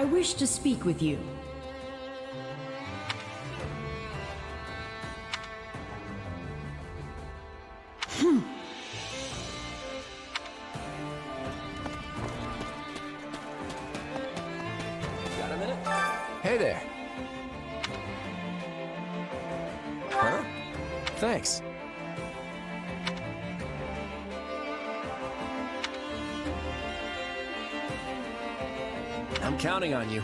I wish to speak with you. Got a minute? Hey there. Huh? Thanks. I'm counting on you.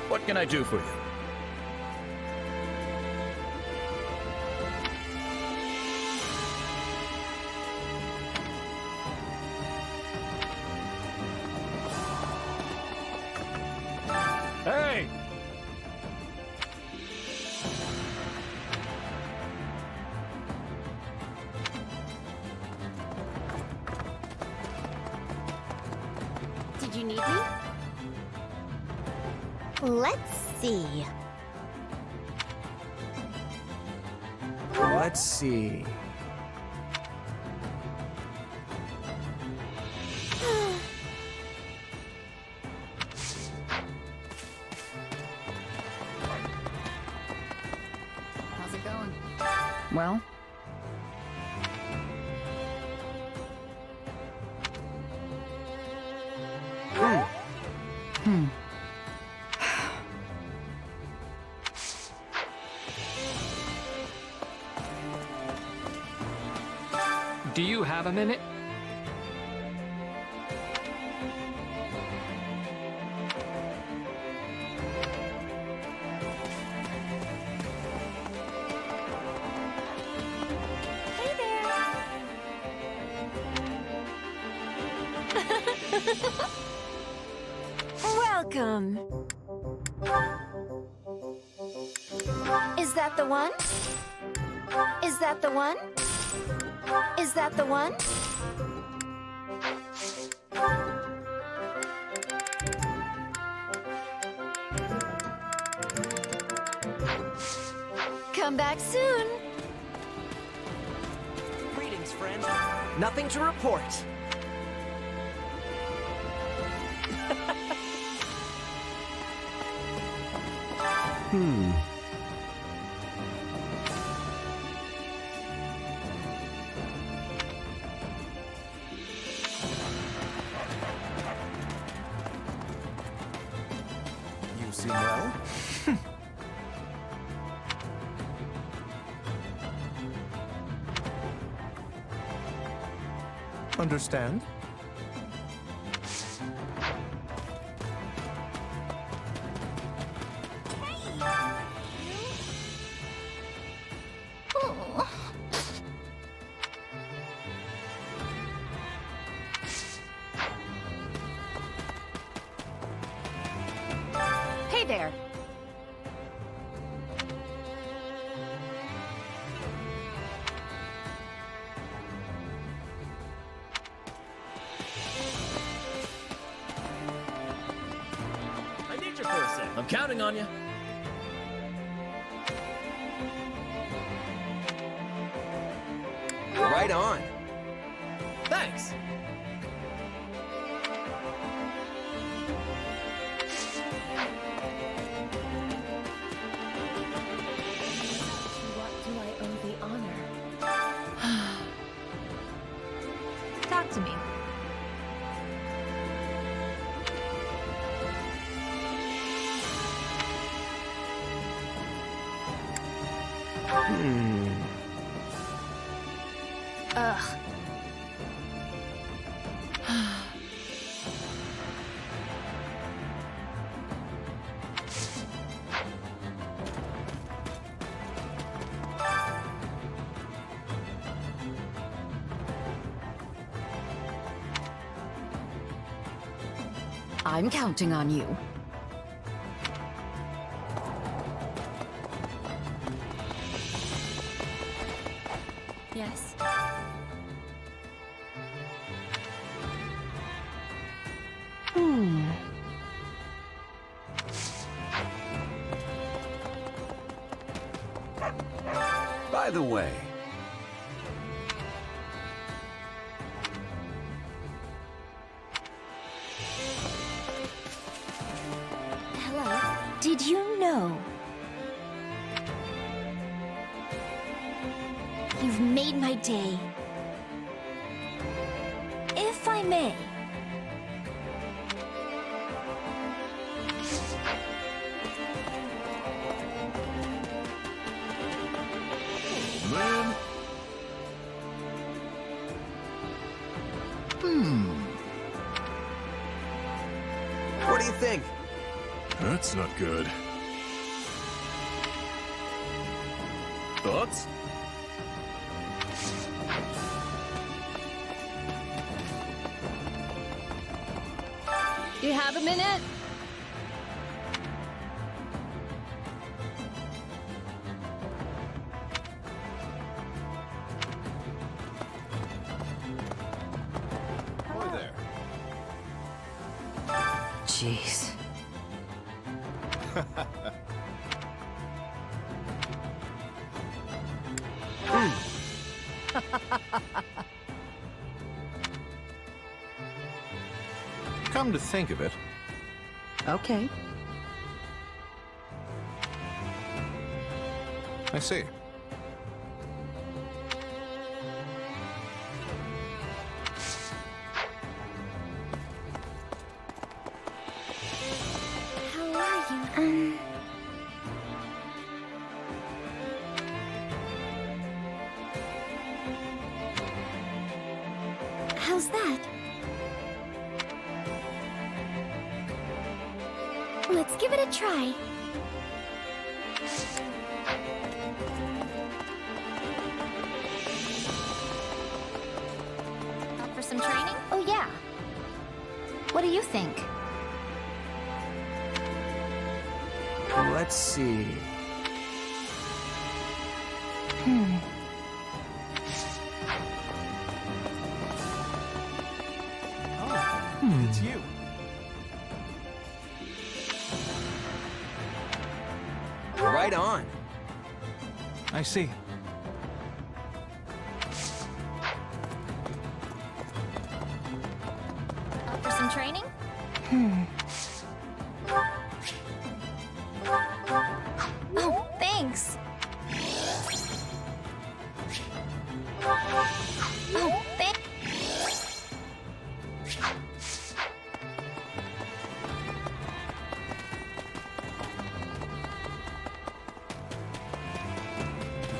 What can I do for you? Hey! Did you need me? Let's see. Let's see. How's it going? Well? Do you have a minute? Hey there! Welcome! Is that the one? Is that the one? Is that the one? Come back soon! Greetings, friend. Nothing to report. You seem well. Understand? Hey there! I need you for a sec. I'm counting on you. Right on. Thanks. What do I owe the honor? Talk to me. Ugh. I'm counting on you. Yes? By the way, Did you know? You've made my day. If I may. Man. What do you think? That's not good. Thoughts? You have a minute? Hi there. Jeez. Come to think of it, Okay. I see. How are you? How's that? Let's give it a try. Up for some training? Oh, yeah. What do you think? Let's see. Oh, it's you. Right on. I see. Up for some training? Oh, thanks. Oh, thanks.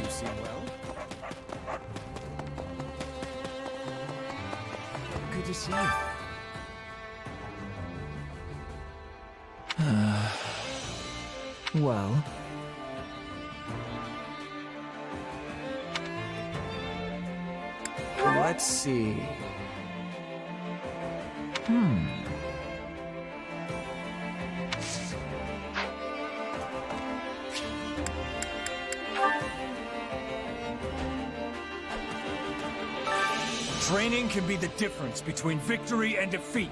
You seem well. Good to see you. Well, Let's see. Training can be the difference between victory and defeat.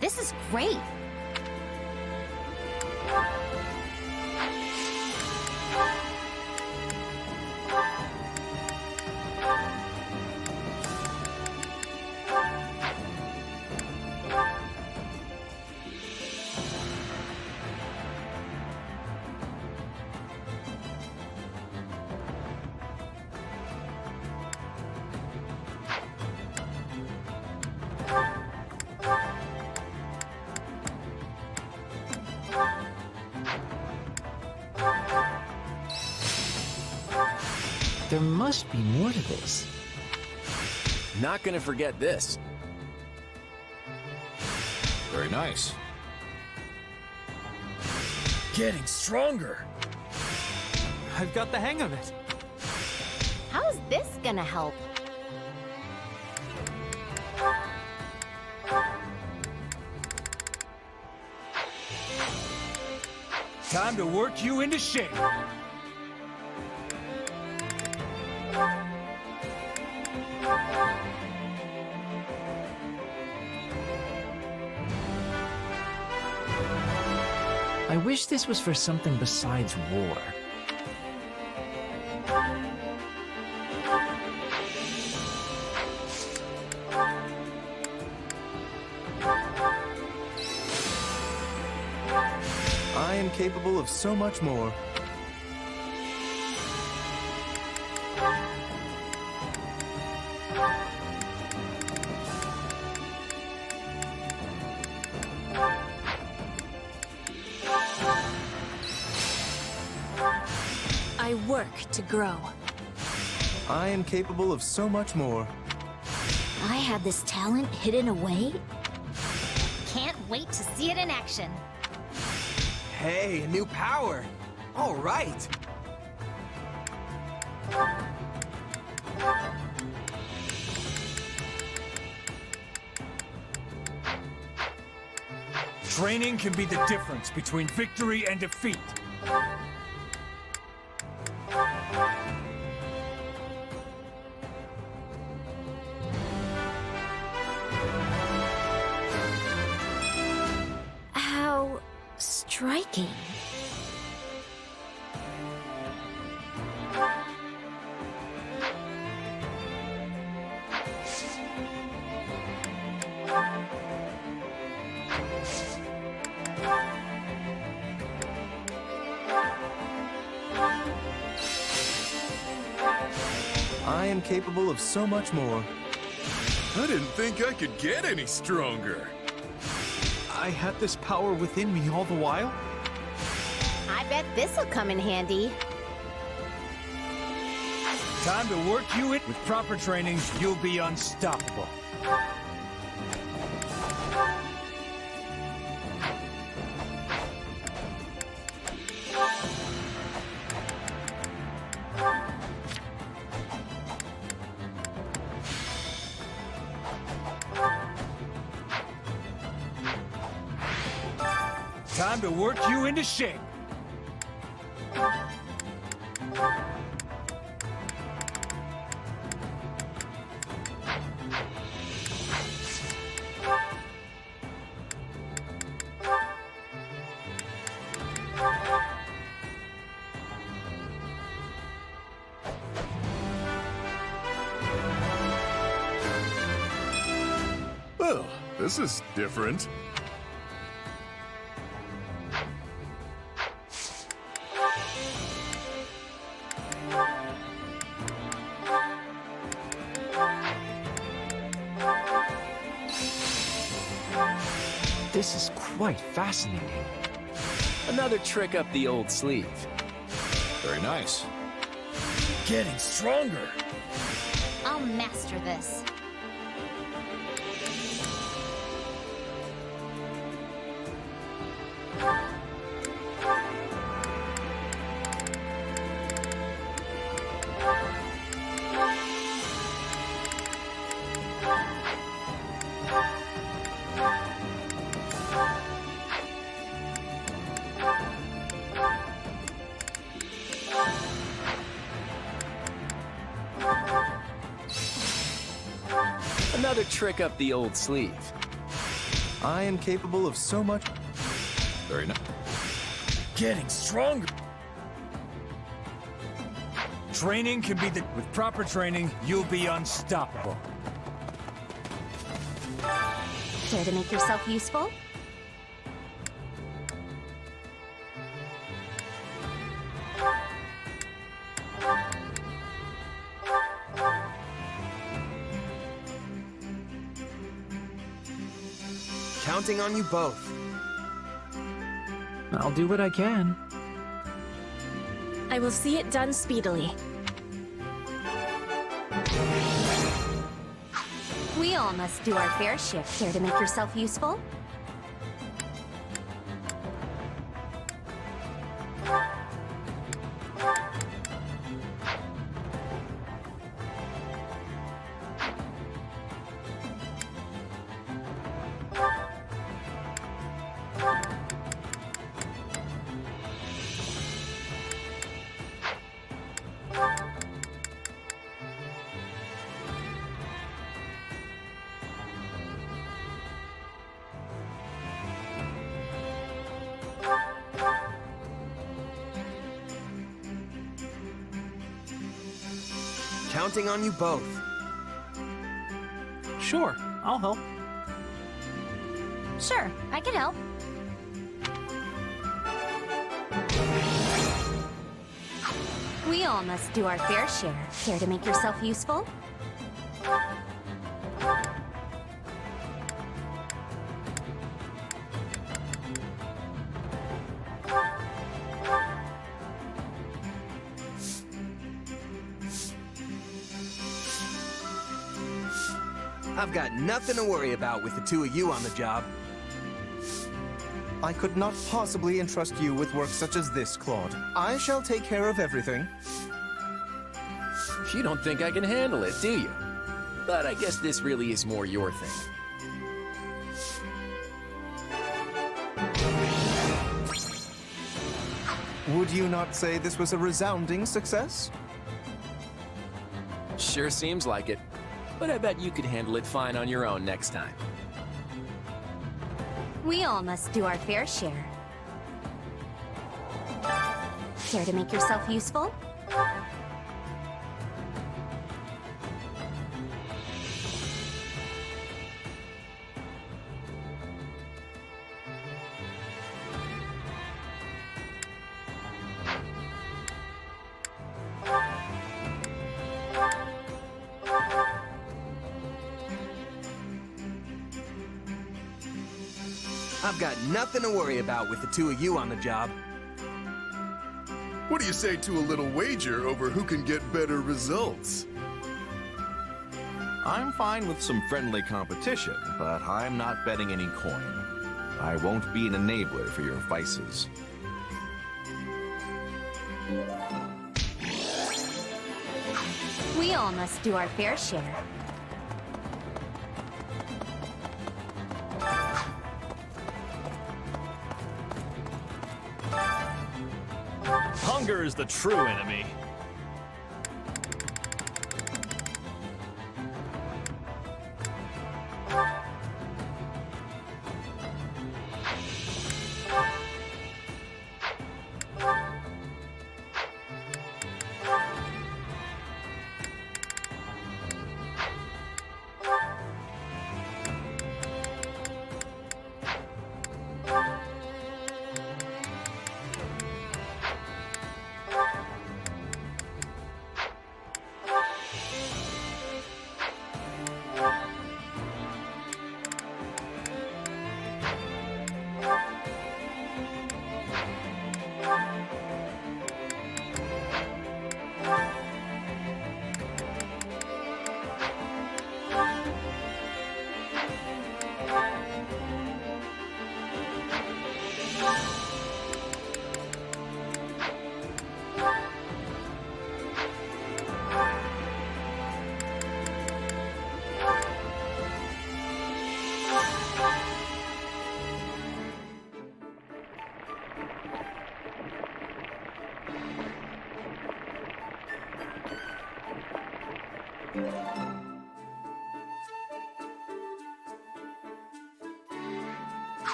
This is great. There must be more to this. Not gonna forget this. Very nice. Getting stronger. I've got the hang of it. How's this gonna help? Time to work you into shape. I wish this was for something besides war. I am capable of so much more. I work to grow. I am capable of so much more. I have this talent hidden away? Can't wait to see it in action. Hey, a new power. All right. Training can be the difference between victory and defeat. How striking. I am capable of so much more. I didn't think I could get any stronger. I had this power within me all the while? I bet this'll come in handy. Time to work you in. With proper training, you'll be unstoppable. Time to work you into shape. Well, this is different. This is quite fascinating. Another trick up the old sleeve. Very nice. Getting stronger. I'll master this. Another trick up the old sleeve. I am capable of so much. Very nice. Getting stronger. Training can be the... With proper training, you'll be unstoppable. Care to make yourself useful? Counting on you both. I'll do what I can. I will see it done speedily. We all must do our fair share. Care to make yourself useful? Counting on you both. Sure, I'll help. Sure, I can help. We all must do our fair share. Care to make yourself useful? I've got nothing to worry about with the two of you on the job. I could not possibly entrust you with work such as this, Claude. I shall take care of everything. You don't think I can handle it, do you? But I guess this really is more your thing. Would you not say this was a resounding success? Sure seems like it. But I bet you could handle it fine on your own next time. We all must do our fair share. Care to make yourself useful? I've got nothing to worry about with the two of you on the job. What do you say to a little wager over who can get better results? I'm fine with some friendly competition, but I'm not betting any coin. I won't be an enabler for your vices. We all must do our fair share. Hunger is the true enemy.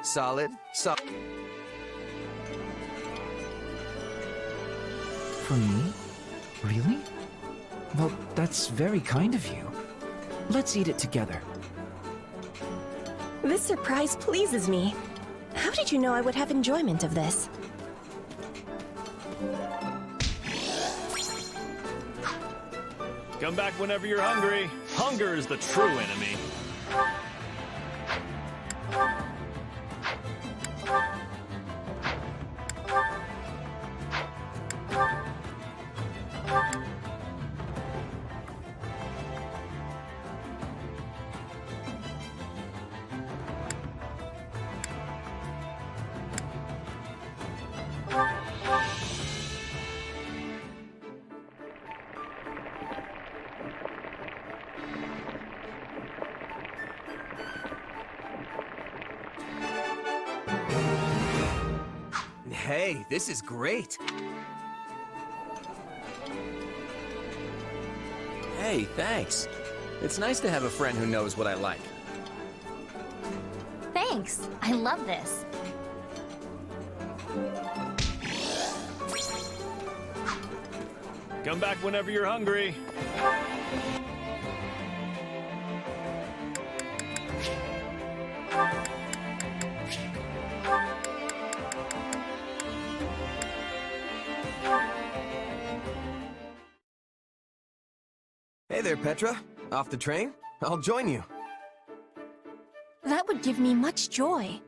Solid. For me? Really? Well, that's very kind of you. Let's eat it together. This surprise pleases me. How did you know I would have enjoyment of this? Come back whenever you're hungry. Hunger is the true enemy. Hey, this is great. Hey, thanks. It's nice to have a friend who knows what I like. Thanks. I love this. Come back whenever you're hungry. Hey there, Petra. Off the train? I'll join you. That would give me much joy.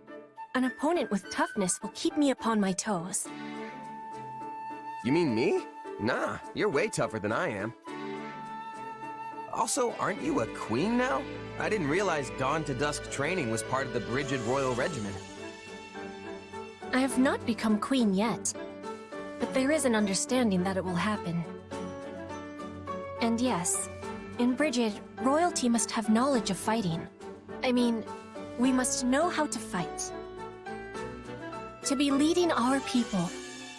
An opponent with toughness will keep me upon my toes. You mean me? Nah, you're way tougher than I am. Also, aren't you a queen now? I didn't realize dawn to dusk training was part of the Brigid Royal Regiment. I have not become queen yet, but there is an understanding that it will happen. And yes, in Brigid, royalty must have knowledge of fighting. I mean, we must know how to fight. To be leading our people,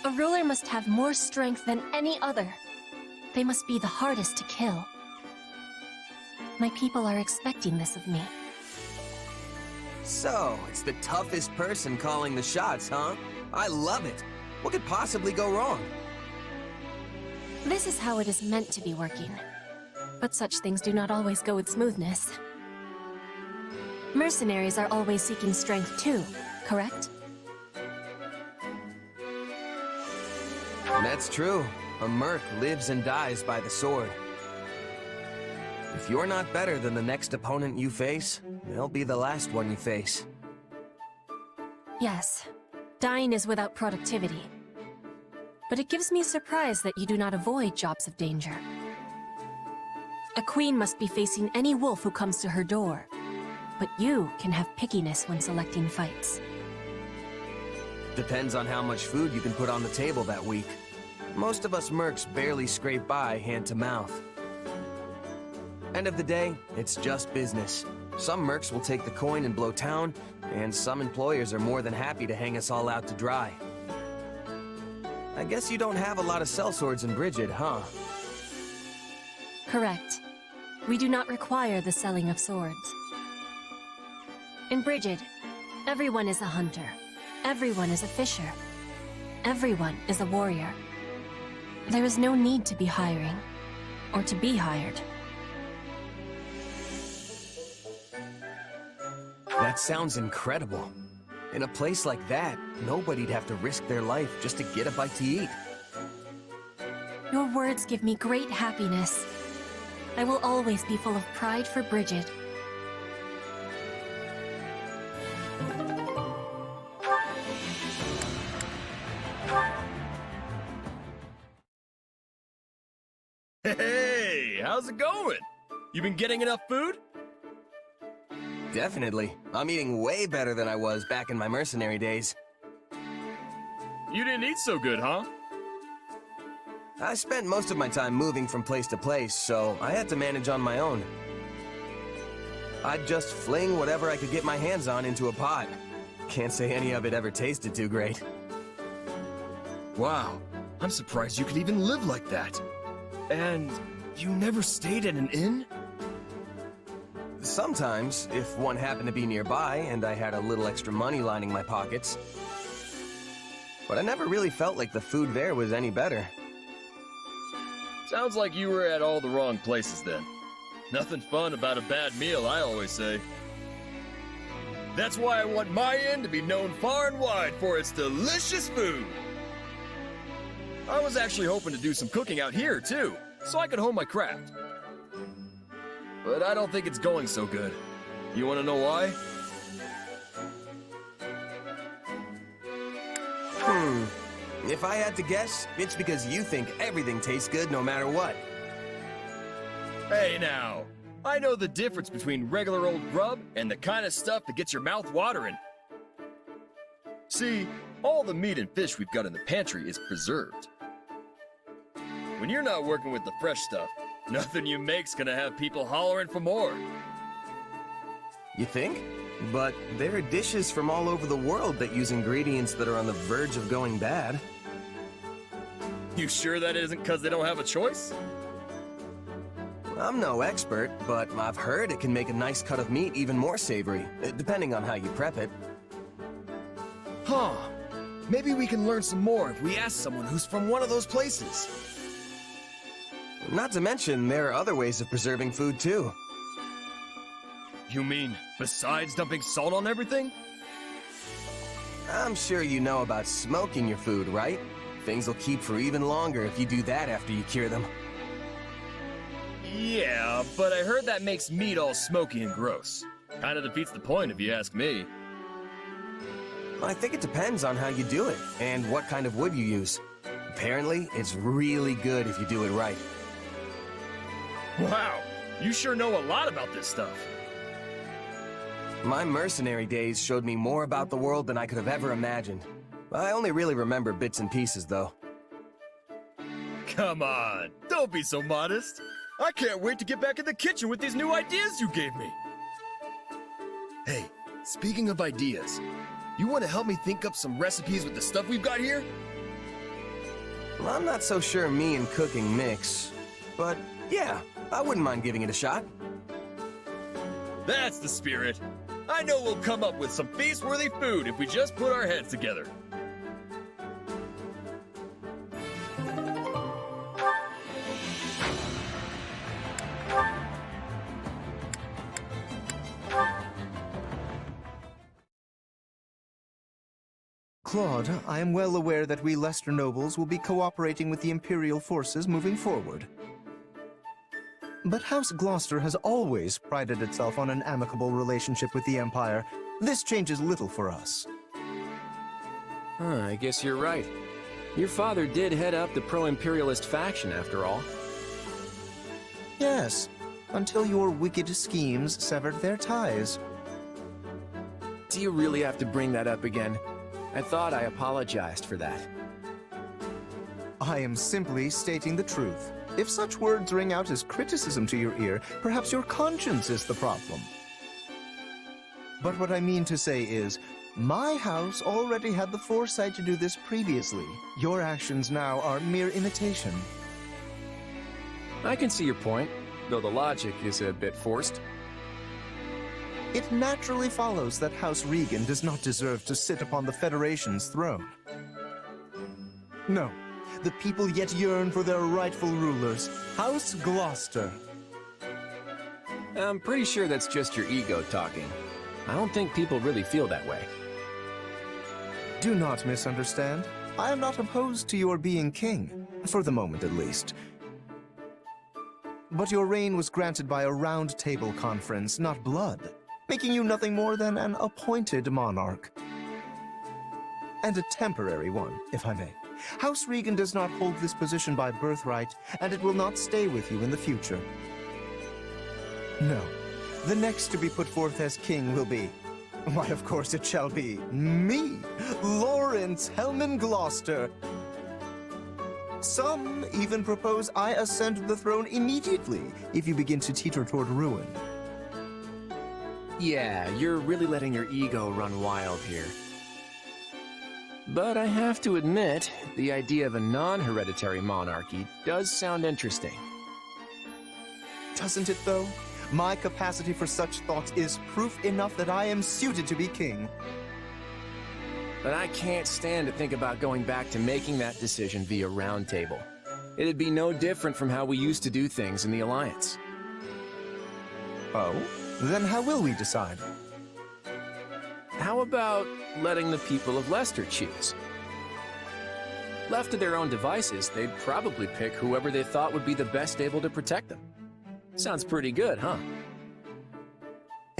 a ruler must have more strength than any other. They must be the hardest to kill. My people are expecting this of me. So, it's the toughest person calling the shots, huh? I love it. What could possibly go wrong? This is how it is meant to be working. But such things do not always go with smoothness. Mercenaries are always seeking strength too, correct? That's true. A merc lives and dies by the sword. If you're not better than the next opponent you face, they'll be the last one you face. Yes, dying is without productivity. But it gives me surprise that you do not avoid jobs of danger. A queen must be facing any wolf who comes to her door, but you can have pickiness when selecting fights. Depends on how much food you can put on the table that week. Most of us mercs barely scrape by hand to mouth. End of the day, it's just business. Some mercs will take the coin and blow town, and some employers are more than happy to hang us all out to dry. I guess you don't have a lot of sellswords in Brigid, huh? Correct. We do not require the selling of swords. In Brigid, everyone is a hunter. Everyone is a fisher. Everyone is a warrior. There is no need to be hiring, or to be hired. That sounds incredible. In a place like that, nobody'd have to risk their life just to get a bite to eat. Your words give me great happiness. I will always be full of pride for Brigid. Hey, how's it going? You been getting enough food? Definitely. I'm eating way better than I was back in my mercenary days. You didn't eat so good, huh? I spent most of my time moving from place to place, so I had to manage on my own. I'd just fling whatever I could get my hands on into a pot. Can't say any of it ever tasted too great. Wow, I'm surprised you could even live like that. And you never stayed at an inn? Sometimes, if one happened to be nearby and I had a little extra money lining my pockets. But I never really felt like the food there was any better. Sounds like you were at all the wrong places then. Nothing fun about a bad meal, I always say. That's why I want my inn to be known far and wide for its delicious food. I was actually hoping to do some cooking out here, too, so I could hone my craft. But I don't think it's going so good. You want to know why? If I had to guess, it's because you think everything tastes good no matter what. Hey now, I know the difference between regular old grub and the kind of stuff that gets your mouth watering. See, all the meat and fish we've got in the pantry is preserved. When you're not working with the fresh stuff, nothing you make's gonna have people hollering for more. You think? But there are dishes from all over the world that use ingredients that are on the verge of going bad. You sure that isn't because they don't have a choice? I'm no expert, but I've heard it can make a nice cut of meat even more savory, depending on how you prep it. Huh. Maybe we can learn some more if we ask someone who's from one of those places. Not to mention, there are other ways of preserving food, too. You mean, besides dumping salt on everything? I'm sure you know about smoking your food, right? Things will keep for even longer if you do that after you cure them. Yeah, but I heard that makes meat all smoky and gross. Kinda defeats the point if you ask me. I think it depends on how you do it, and what kind of wood you use. Apparently, it's really good if you do it right. Wow, you sure know a lot about this stuff. My mercenary days showed me more about the world than I could have ever imagined. I only really remember bits and pieces, though. Come on, don't be so modest. I can't wait to get back in the kitchen with these new ideas you gave me. Hey, speaking of ideas, you want to help me think up some recipes with the stuff we've got here? Well, I'm not so sure me and cooking mix, but yeah, I wouldn't mind giving it a shot. That's the spirit. I know we'll come up with some feast-worthy food if we just put our heads together. Claude, I am well aware that we lesser nobles will be cooperating with the Imperial forces moving forward. But House Gloucester has always prided itself on an amicable relationship with the Empire. This changes little for us. I guess you're right. Your father did head up the pro-imperialist faction, after all. Yes, until your wicked schemes severed their ties. Do you really have to bring that up again? I thought I apologized for that. I am simply stating the truth. If such words ring out as criticism to your ear, perhaps your conscience is the problem. But what I mean to say is, my house already had the foresight to do this previously. Your actions now are mere imitation. I can see your point, though the logic is a bit forced. It naturally follows that House Regan does not deserve to sit upon the Federation's throne. No, the people yet yearn for their rightful rulers, House Gloucester. I'm pretty sure that's just your ego talking. I don't think people really feel that way. Do not misunderstand. I am not opposed to your being king, for the moment at least. But your reign was granted by a round table conference, not blood, making you nothing more than an appointed monarch. And a temporary one, if I may. House Regan does not hold this position by birthright, and it will not stay with you in the future. No. The next to be put forth as king will be... why, of course it shall be me, Lawrence Hellman Gloucester. Some even propose I ascend the throne immediately if you begin to teeter toward ruin. Yeah, you're really letting your ego run wild here. But I have to admit, the idea of a non-hereditary monarchy does sound interesting. Doesn't it, though? My capacity for such thoughts is proof enough that I am suited to be king. But I can't stand to think about going back to making that decision via round table. It'd be no different from how we used to do things in the Alliance. Oh? Then how will we decide? How about letting the people of Leicester choose? Left to their own devices, they'd probably pick whoever they thought would be the best able to protect them. Sounds pretty good, huh?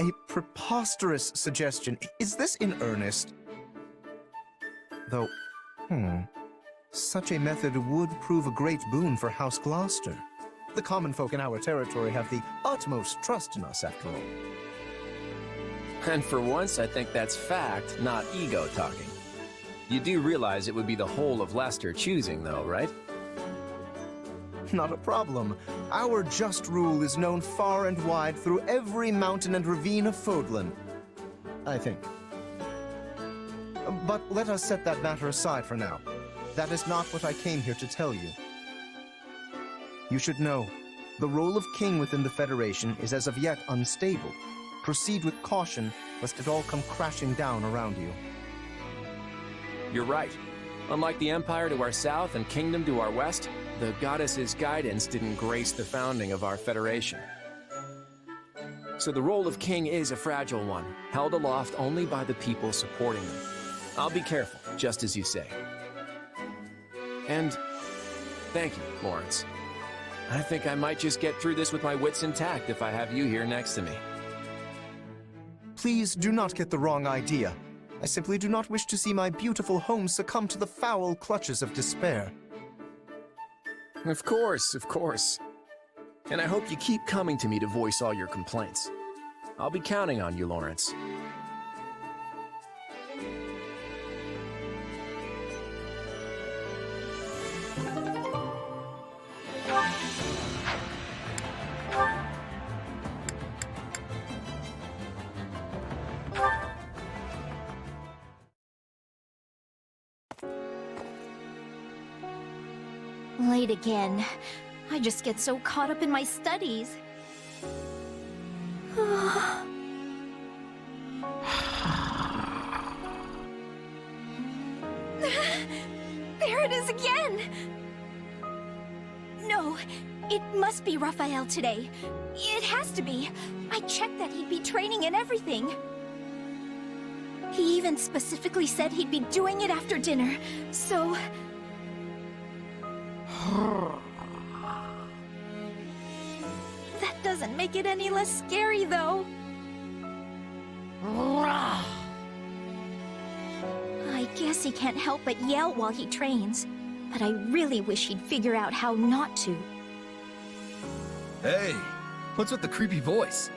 A preposterous suggestion. Is this in earnest? Though, such a method would prove a great boon for House Gloucester. The common folk in our territory have the utmost trust in us, after all. And for once, I think that's fact, not ego talking. You do realize it would be the whole of Leicester choosing, though, right? Not a problem. Our just rule is known far and wide through every mountain and ravine of Fodlan. I think. But let us set that matter aside for now. That is not what I came here to tell you. You should know, the role of king within the Federation is as of yet unstable. Proceed with caution, lest it all come crashing down around you. You're right. Unlike the Empire to our south and Kingdom to our west, the Goddess's guidance didn't grace the founding of our Federation. So the role of king is a fragile one, held aloft only by the people supporting them. I'll be careful, just as you say. And thank you, Lawrence. I think I might just get through this with my wits intact if I have you here next to me. Please do not get the wrong idea. I simply do not wish to see my beautiful home succumb to the foul clutches of despair. Of course, of course. And I hope you keep coming to me to voice all your complaints. I'll be counting on you, Lawrence. Late again. I just get so caught up in my studies. There it is again! No, it must be Raphael today. It has to be. I checked that he'd be training and everything. He even specifically said he'd be doing it after dinner, so... That doesn't make it any less scary, though. I guess he can't help but yell while he trains, but I really wish he'd figure out how not to. Hey, what's with the creepy voice?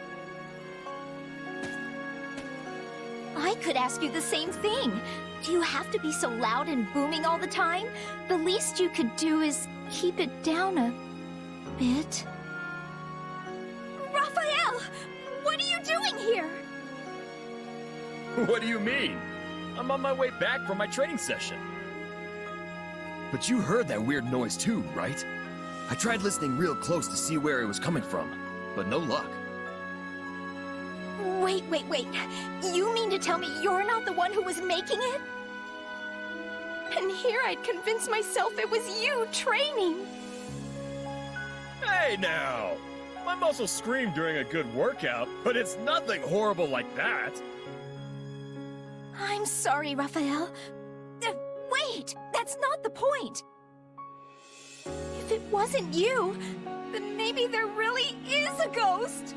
I could ask you the same thing. Do you have to be so loud and booming all the time? The least you could do is keep it down a bit. Raphael! What are you doing here? What do you mean? I'm on my way back from my training session. But you heard that weird noise too, right? I tried listening real close to see where it was coming from, but no luck. Wait. You mean to tell me you're not the one who was making it? And here I'd convinced myself it was you training. Hey now! My muscles scream during a good workout, but it's nothing horrible like that. I'm sorry, Raphael. Wait! That's not the point! If it wasn't you, then maybe there really is a ghost!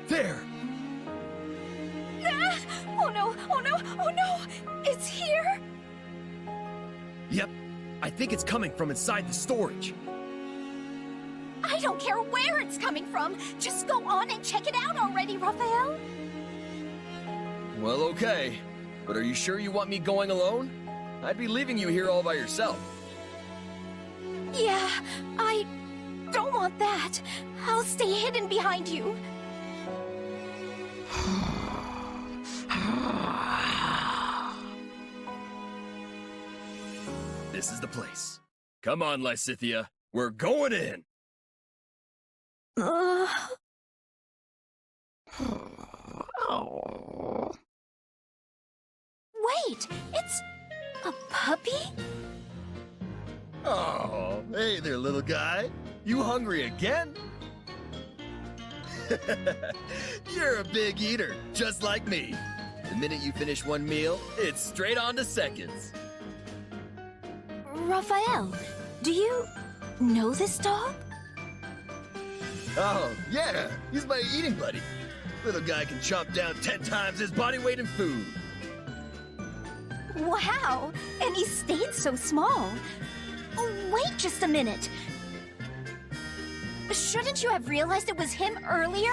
There! Ah! Oh no! It's here! Yep, I think it's coming from inside the storage. I don't care where it's coming from! Just go on and check it out already, Raphael! Well, okay. But are you sure you want me going alone? I'd be leaving you here all by yourself. Yeah, I don't want that. I'll stay hidden behind you. This is the place. Come on, Lysithia. We're going in! puppy? Oh, hey there, little guy. You hungry again? You're a big eater, just like me. The minute you finish one meal, it's straight on to seconds. Raphael, do you know this dog? Oh, yeah, he's my eating buddy. Little guy can chomp down 10 times his body weight in food. Wow, and he stayed so small. Oh, wait just a minute. Shouldn't you have realized it was him earlier?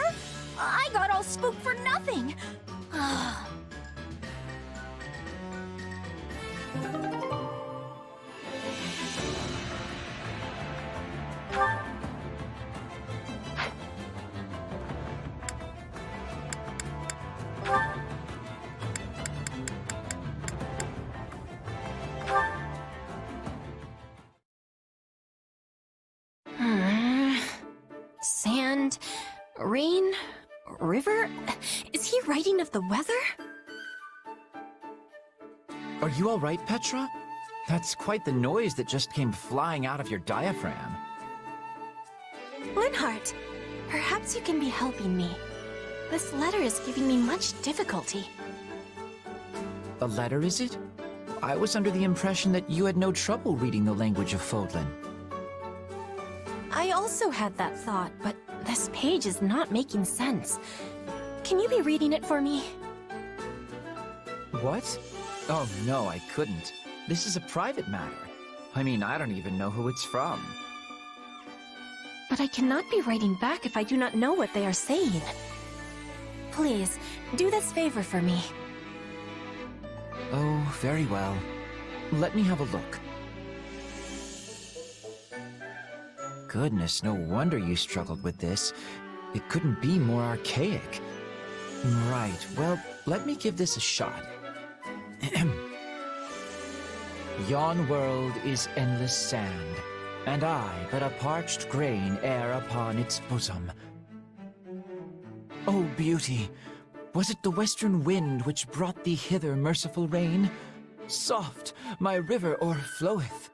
I got all spooked for nothing. Sand, rain, river? Is he writing of the weather? Are you all right, Petra? That's quite the noise that just came flying out of your diaphragm. Linhardt, perhaps you can be helping me. This letter is giving me much difficulty. A letter, is it? I was under the impression that you had no trouble reading the language of Fodlan. I also had that thought, but this page is not making sense. Can you be reading it for me? What? Oh no, I couldn't. This is a private matter. I mean, I don't even know who it's from. But I cannot be writing back if I do not know what they are saying. Please, do this favor for me. Oh, very well. Let me have a look. Goodness, no wonder you struggled with this. It couldn't be more archaic. Right, well, let me give this a shot. Yon world is endless sand, and I but a parched grain air upon its bosom. Oh, beauty! Was it the western wind which brought thee hither, merciful rain? Soft, my river o'erfloweth.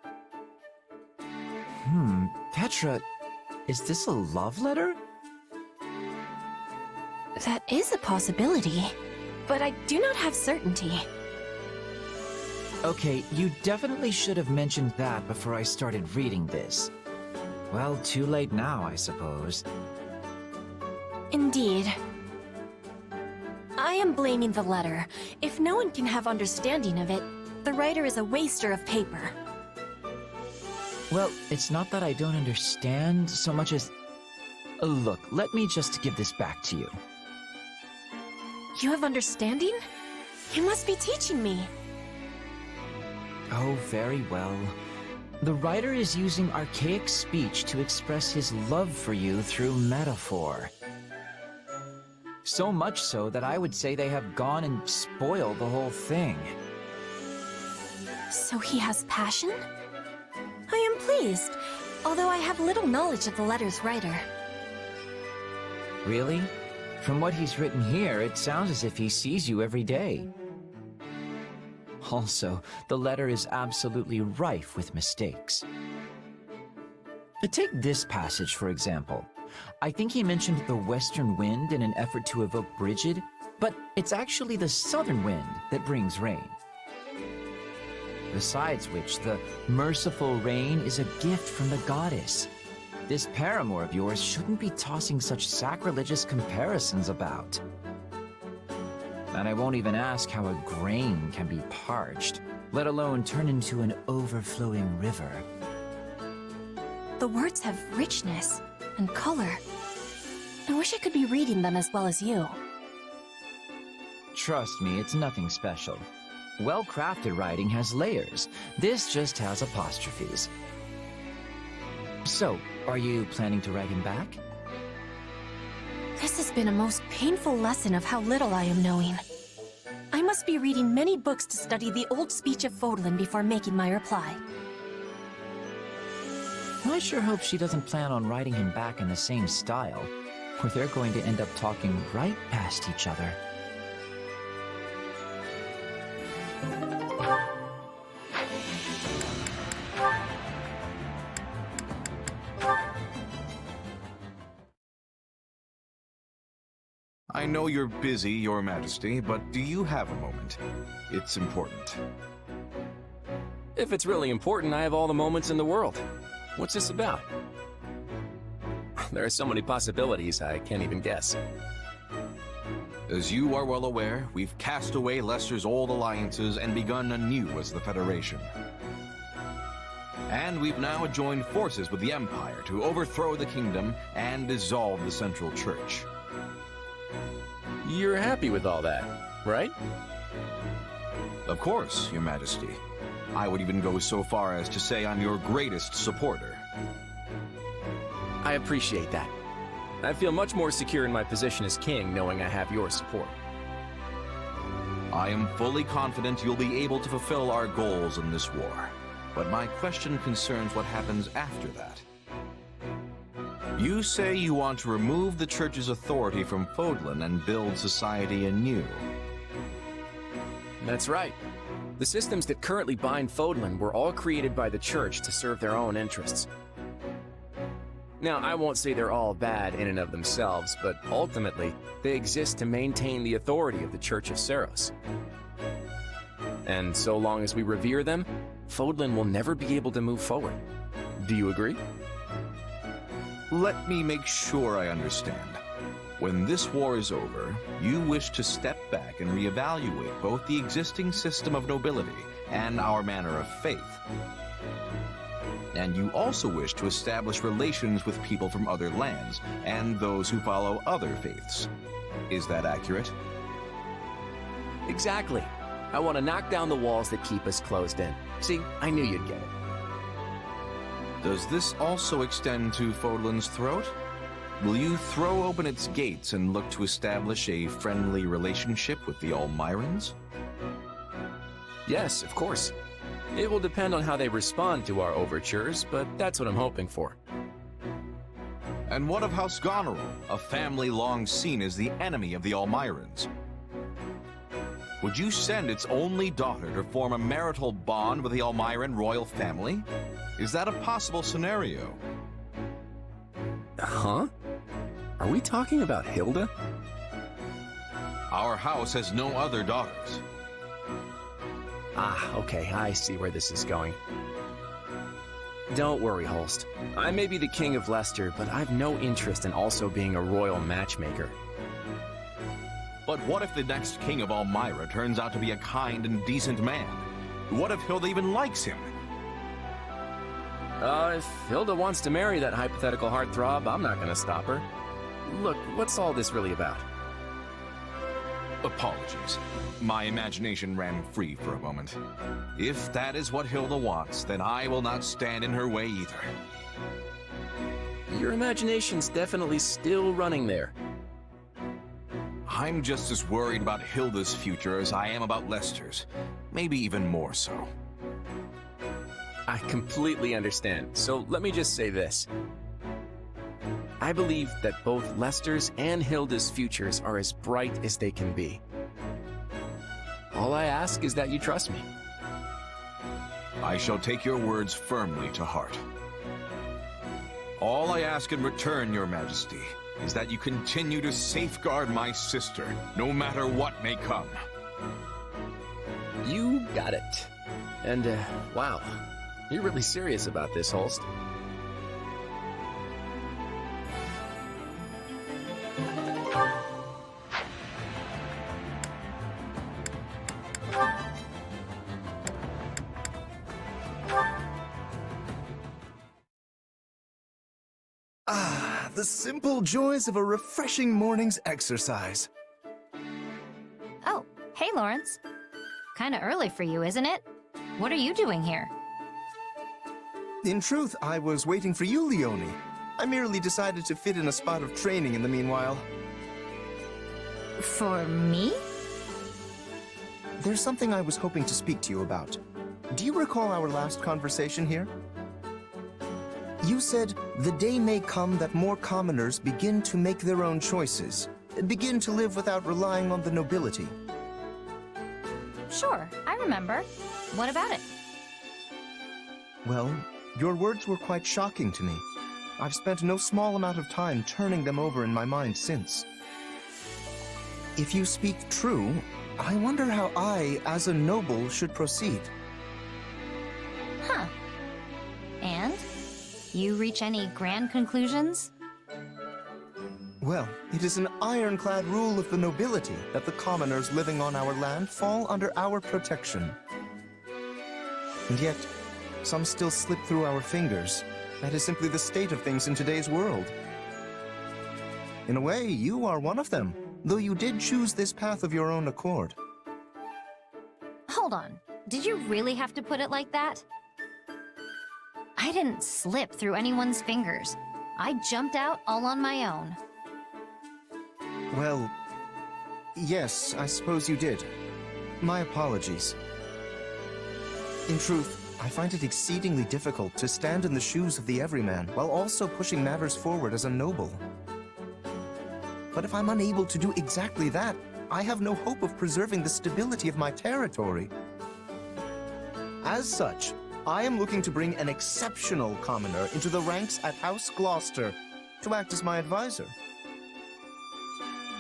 Petra, is this a love letter? That is a possibility, but I do not have certainty. Okay, you definitely should have mentioned that before I started reading this. Well, too late now, I suppose. Indeed. I am blaming the letter. If no one can have understanding of it, the writer is a waster of paper. Well, it's not that I don't understand so much as... Look, let me just give this back to you. You have understanding? You must be teaching me. Oh, very well. The writer is using archaic speech to express his love for you through metaphor. So much so that I would say they have gone and spoiled the whole thing. So he has passion? I am pleased, although I have little knowledge of the letter's writer. Really? From what he's written here, it sounds as if he sees you every day. Also, the letter is absolutely rife with mistakes. Take this passage, for example. I think he mentioned the western wind in an effort to evoke Brigid, but it's actually the southern wind that brings rain. Besides which, the merciful rain is a gift from the goddess. This paramour of yours shouldn't be tossing such sacrilegious comparisons about. And I won't even ask how a grain can be parched, let alone turn into an overflowing river. The words have richness and color. I wish I could be reading them as well as you. Trust me, it's nothing special. Well-crafted writing has layers. This just has apostrophes. So, are you planning to write him back? This has been a most painful lesson of how little I am knowing. I must be reading many books to study the old speech of Fodlan before making my reply. I sure hope she doesn't plan on writing him back in the same style, or they're going to end up talking right past each other. know you're busy, Your Majesty, but do you have a moment? It's important. If it's really important, I have all the moments in the world. What's this about? There are so many possibilities, I can't even guess. As you are well aware, we've cast away Leicester's old alliances and begun anew as the Federation. And we've now joined forces with the Empire to overthrow the kingdom and dissolve the Central Church. You're happy with all that, right? Of course, Your Majesty. I would even go so far as to say I'm your greatest supporter. I appreciate that. I feel much more secure in my position as king knowing I have your support. I am fully confident you'll be able to fulfill our goals in this war. But my question concerns what happens after that. You say you want to remove the Church's authority from Fodlan and build society anew. That's right. The systems that currently bind Fodlan were all created by the Church to serve their own interests. Now, I won't say they're all bad in and of themselves, but ultimately, they exist to maintain the authority of the Church of Seiros. And so long as we revere them, Fodlan will never be able to move forward. Do you agree? Let me make sure I understand. When this war is over, you wish to step back and reevaluate both the existing system of nobility and our manner of faith. And you also wish to establish relations with people from other lands and those who follow other faiths. Is that accurate? Exactly. I want to knock down the walls that keep us closed in. See, I knew you'd get it. Does this also extend to Fodlan's throat? Will you throw open its gates and look to establish a friendly relationship with the Almirans? Yes, of course. It will depend on how they respond to our overtures, but that's what I'm hoping for. And what of House Goneril, a family long seen as the enemy of the Almirans? Would you send its only daughter to form a marital bond with the Almiran royal family? Is that a possible scenario? Huh? Are we talking about Hilda? Our house has no other daughters. Ah, okay, I see where this is going. Don't worry, Holst. I may be the king of Leicester, but I've no interest in also being a royal matchmaker. But what if the next king of Almira turns out to be a kind and decent man? What if Hilda even likes him? If Hilda wants to marry that hypothetical heartthrob, I'm not gonna stop her. Look, what's all this really about? Apologies. My imagination ran free for a moment. If that is what Hilda wants, then I will not stand in her way either. Your imagination's definitely still running there. I'm just as worried about Hilda's future as I am about Leicester's. Maybe even more so. I completely understand, so let me just say this. I believe that both Leicester's and Hilda's futures are as bright as they can be. All I ask is that you trust me. I shall take your words firmly to heart. All I ask in return, Your Majesty, is that you continue to safeguard my sister, no matter what may come. You got it. And, wow, you're really serious about this, Holst. Ah, the simple joys of a refreshing morning's exercise. Oh, hey, Lawrence. Kinda early for you, isn't it? What are you doing here? In truth, I was waiting for you, Leone. I merely decided to fit in a spot of training in the meanwhile. For me? There's something I was hoping to speak to you about. Do you recall our last conversation here? You said, the day may come that more commoners begin to make their own choices, begin to live without relying on the nobility. Sure, I remember. What about it? Well, your words were quite shocking to me. I've spent no small amount of time turning them over in my mind since. If you speak true, I wonder how I, as a noble, should proceed. Huh. And? You reach any grand conclusions? Well, it is an ironclad rule of the nobility that the commoners living on our land fall under our protection. And yet, some still slip through our fingers. That is simply the state of things in today's world. In a way, you are one of them, though you did choose this path of your own accord. Hold on. Did you really have to put it like that? I didn't slip through anyone's fingers. I jumped out all on my own. Well, yes, I suppose you did. My apologies. In truth, I find it exceedingly difficult to stand in the shoes of the everyman while also pushing matters forward as a noble. But if I'm unable to do exactly that, I have no hope of preserving the stability of my territory. As such, I am looking to bring an exceptional commoner into the ranks at House Gloucester to act as my advisor.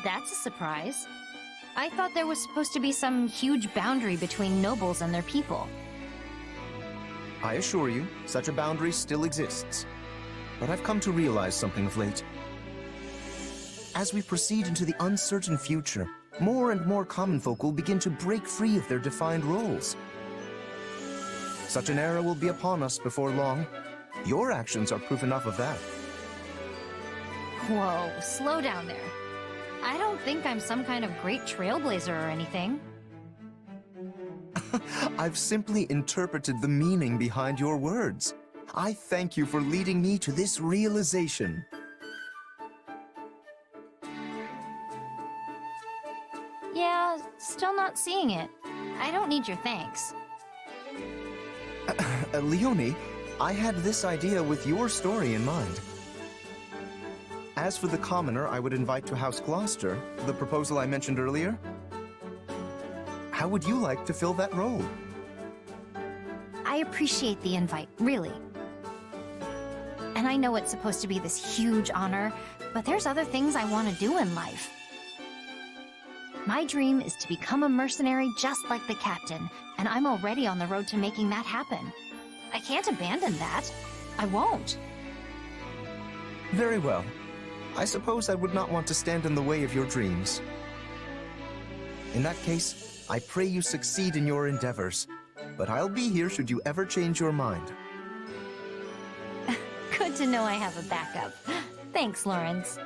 That's a surprise. I thought there was supposed to be some huge boundary between nobles and their people. I assure you, such a boundary still exists. But I've come to realize something of late. As we proceed into the uncertain future, more and more common folk will begin to break free of their defined roles. Such an era will be upon us before long. Your actions are proof enough of that. Whoa, slow down there. I don't think I'm some kind of great trailblazer or anything. I've simply interpreted the meaning behind your words. I thank you for leading me to this realization. Yeah, still not seeing it. I don't need your thanks. Leonie, I had this idea with your story in mind. As for the commoner I would invite to House Gloucester, the proposal I mentioned earlier, how would you like to fill that role? I appreciate the invite, really. And I know it's supposed to be this huge honor, but there's other things I want to do in life. My dream is to become a mercenary just like the captain, and I'm already on the road to making that happen. I can't abandon that. I won't. Very well. I suppose I would not want to stand in the way of your dreams. In that case, I pray you succeed in your endeavors, but I'll be here should you ever change your mind. Good to know I have a backup. Thanks, Lawrence.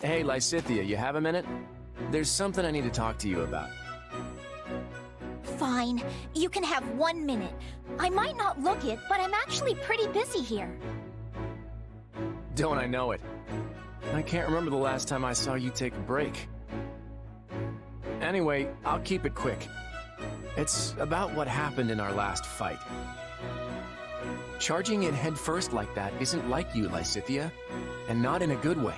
Hey, Lysithea, you have a minute? There's something I need to talk to you about. Fine. You can have 1 minute. I might not look it, but I'm actually pretty busy here. Don't I know it? I can't remember the last time I saw you take a break. Anyway, I'll keep it quick. It's about what happened in our last fight. Charging in headfirst like that isn't like you, Lysithea, and not in a good way.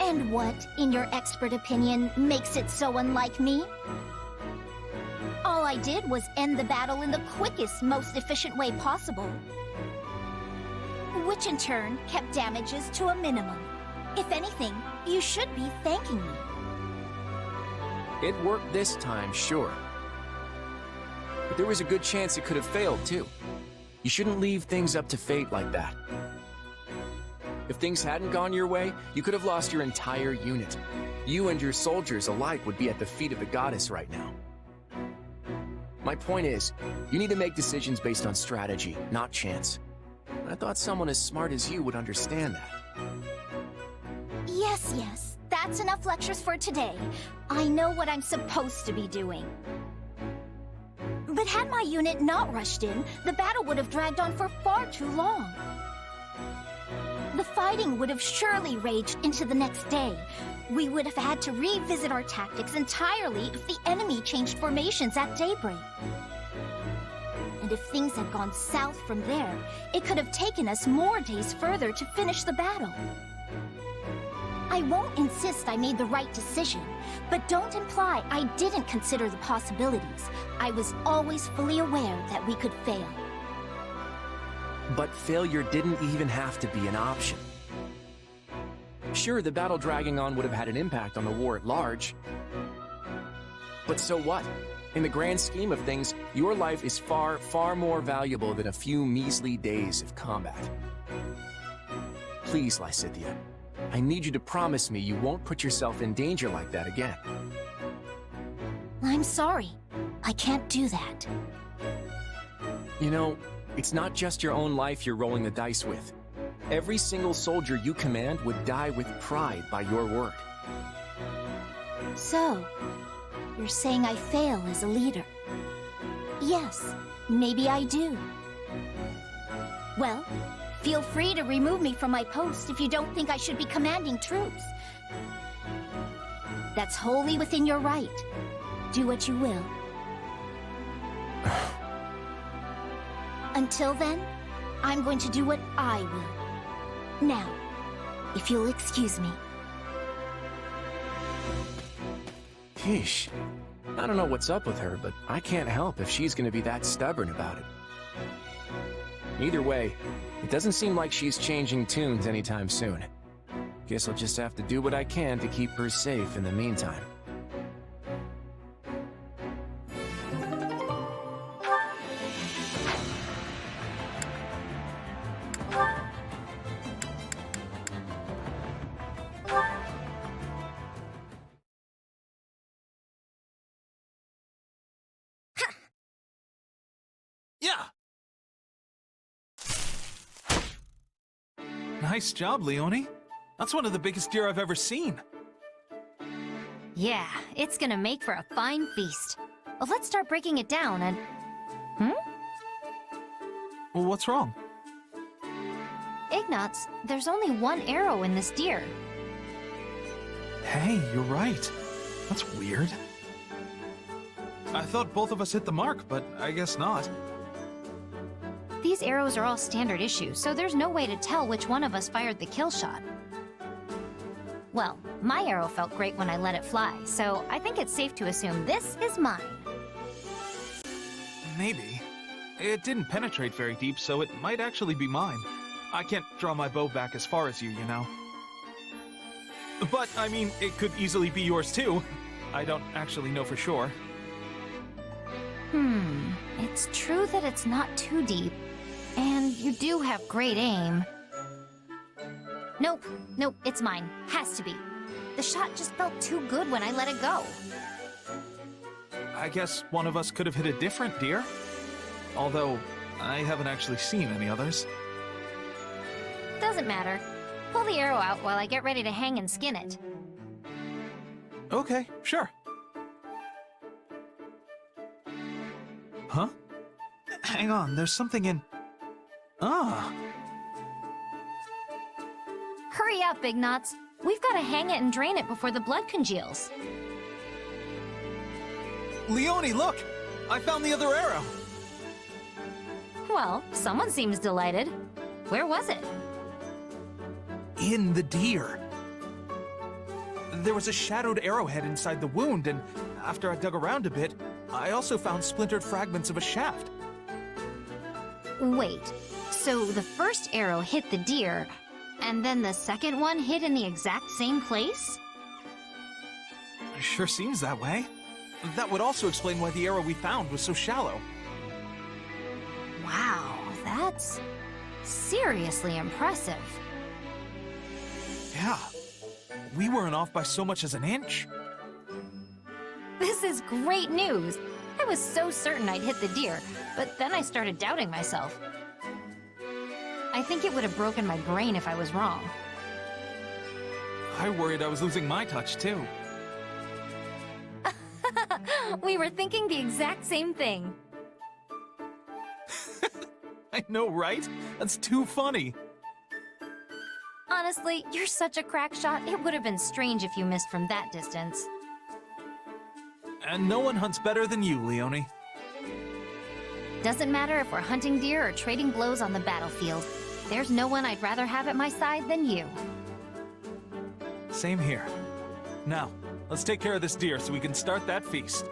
And what, in your expert opinion, makes it so unlike me? All I did was end the battle in the quickest, most efficient way possible. Which in turn kept damages to a minimum. If anything, you should be thanking me. It worked this time, sure. But there was a good chance it could have failed, too. You shouldn't leave things up to fate like that. If things hadn't gone your way, you could have lost your entire unit. You and your soldiers alike would be at the feet of the goddess right now. My point is, you need to make decisions based on strategy, not chance. I thought someone as smart as you would understand that. Yes, yes. That's enough lectures for today. I know what I'm supposed to be doing. But had my unit not rushed in, the battle would have dragged on for far too long. The fighting would have surely raged into the next day. We would have had to revisit our tactics entirely if the enemy changed formations at daybreak. And if things had gone south from there, it could have taken us more days further to finish the battle. I won't insist I made the right decision, but don't imply I didn't consider the possibilities. I was always fully aware that we could fail. But failure didn't even have to be an option. Sure, the battle dragging on would have had an impact on the war at large. But so what? In the grand scheme of things, your life is far, far more valuable than a few measly days of combat. Please, Lysithea, I need you to promise me you won't put yourself in danger like that again. I'm sorry. I can't do that. You know, it's not just your own life you're rolling the dice with. Every single soldier you command would die with pride by your word. So, you're saying I fail as a leader? Yes, maybe I do. Well, feel free to remove me from my post if you don't think I should be commanding troops. That's wholly within your right. Do what you will. Until then, I'm going to do what I will. Now, if you'll excuse me. Yeesh. I don't know what's up with her, but I can't help if she's gonna be that stubborn about it. Either way, it doesn't seem like she's changing tunes anytime soon. Guess I'll just have to do what I can to keep her safe in the meantime. Nice job, Leone. That's one of the biggest deer I've ever seen. Yeah, it's gonna make for a fine feast. Well, let's start breaking it down and... Well, what's wrong? Ignatz, there's only one arrow in this deer. Hey, you're right. That's weird. I thought both of us hit the mark, but I guess not. These arrows are all standard issue, so there's no way to tell which one of us fired the kill shot. Well, my arrow felt great when I let it fly, so I think it's safe to assume this is mine. Maybe. It didn't penetrate very deep, so it might actually be mine. I can't draw my bow back as far as you, you know. But, I mean, it could easily be yours too. I don't actually know for sure. It's true that it's not too deep, and you do have great aim. Nope, it's mine. Has to be. The shot just felt too good when I let it go. I guess one of us could have hit a different deer. Although, I haven't actually seen any others. Doesn't matter. Pull the arrow out while I get ready to hang and skin it. Okay, sure. Huh? Hang on, there's something in... Ah! Hurry up, Ignatz. We've got to hang it and drain it before the blood congeals. Leone, look! I found the other arrow! Well, someone seems delighted. Where was it? In the deer. There was a shadowed arrowhead inside the wound, and after I dug around a bit, I also found splintered fragments of a shaft. Wait, so the first arrow hit the deer, and then the second one hit in the exact same place? Sure seems that way. That would also explain why the arrow we found was so shallow. Wow, that's seriously impressive. Yeah, we weren't off by so much as an inch. This is great news! I was so certain I'd hit the deer, but then I started doubting myself. I think it would have broken my brain if I was wrong. I worried I was losing my touch, too. We were thinking the exact same thing. I know, right? That's too funny. Honestly, you're such a crack shot, it would have been strange if you missed from that distance. And no one hunts better than you, Leone. Doesn't matter if we're hunting deer or trading blows on the battlefield. There's no one I'd rather have at my side than you. Same here. Now, let's take care of this deer so we can start that feast.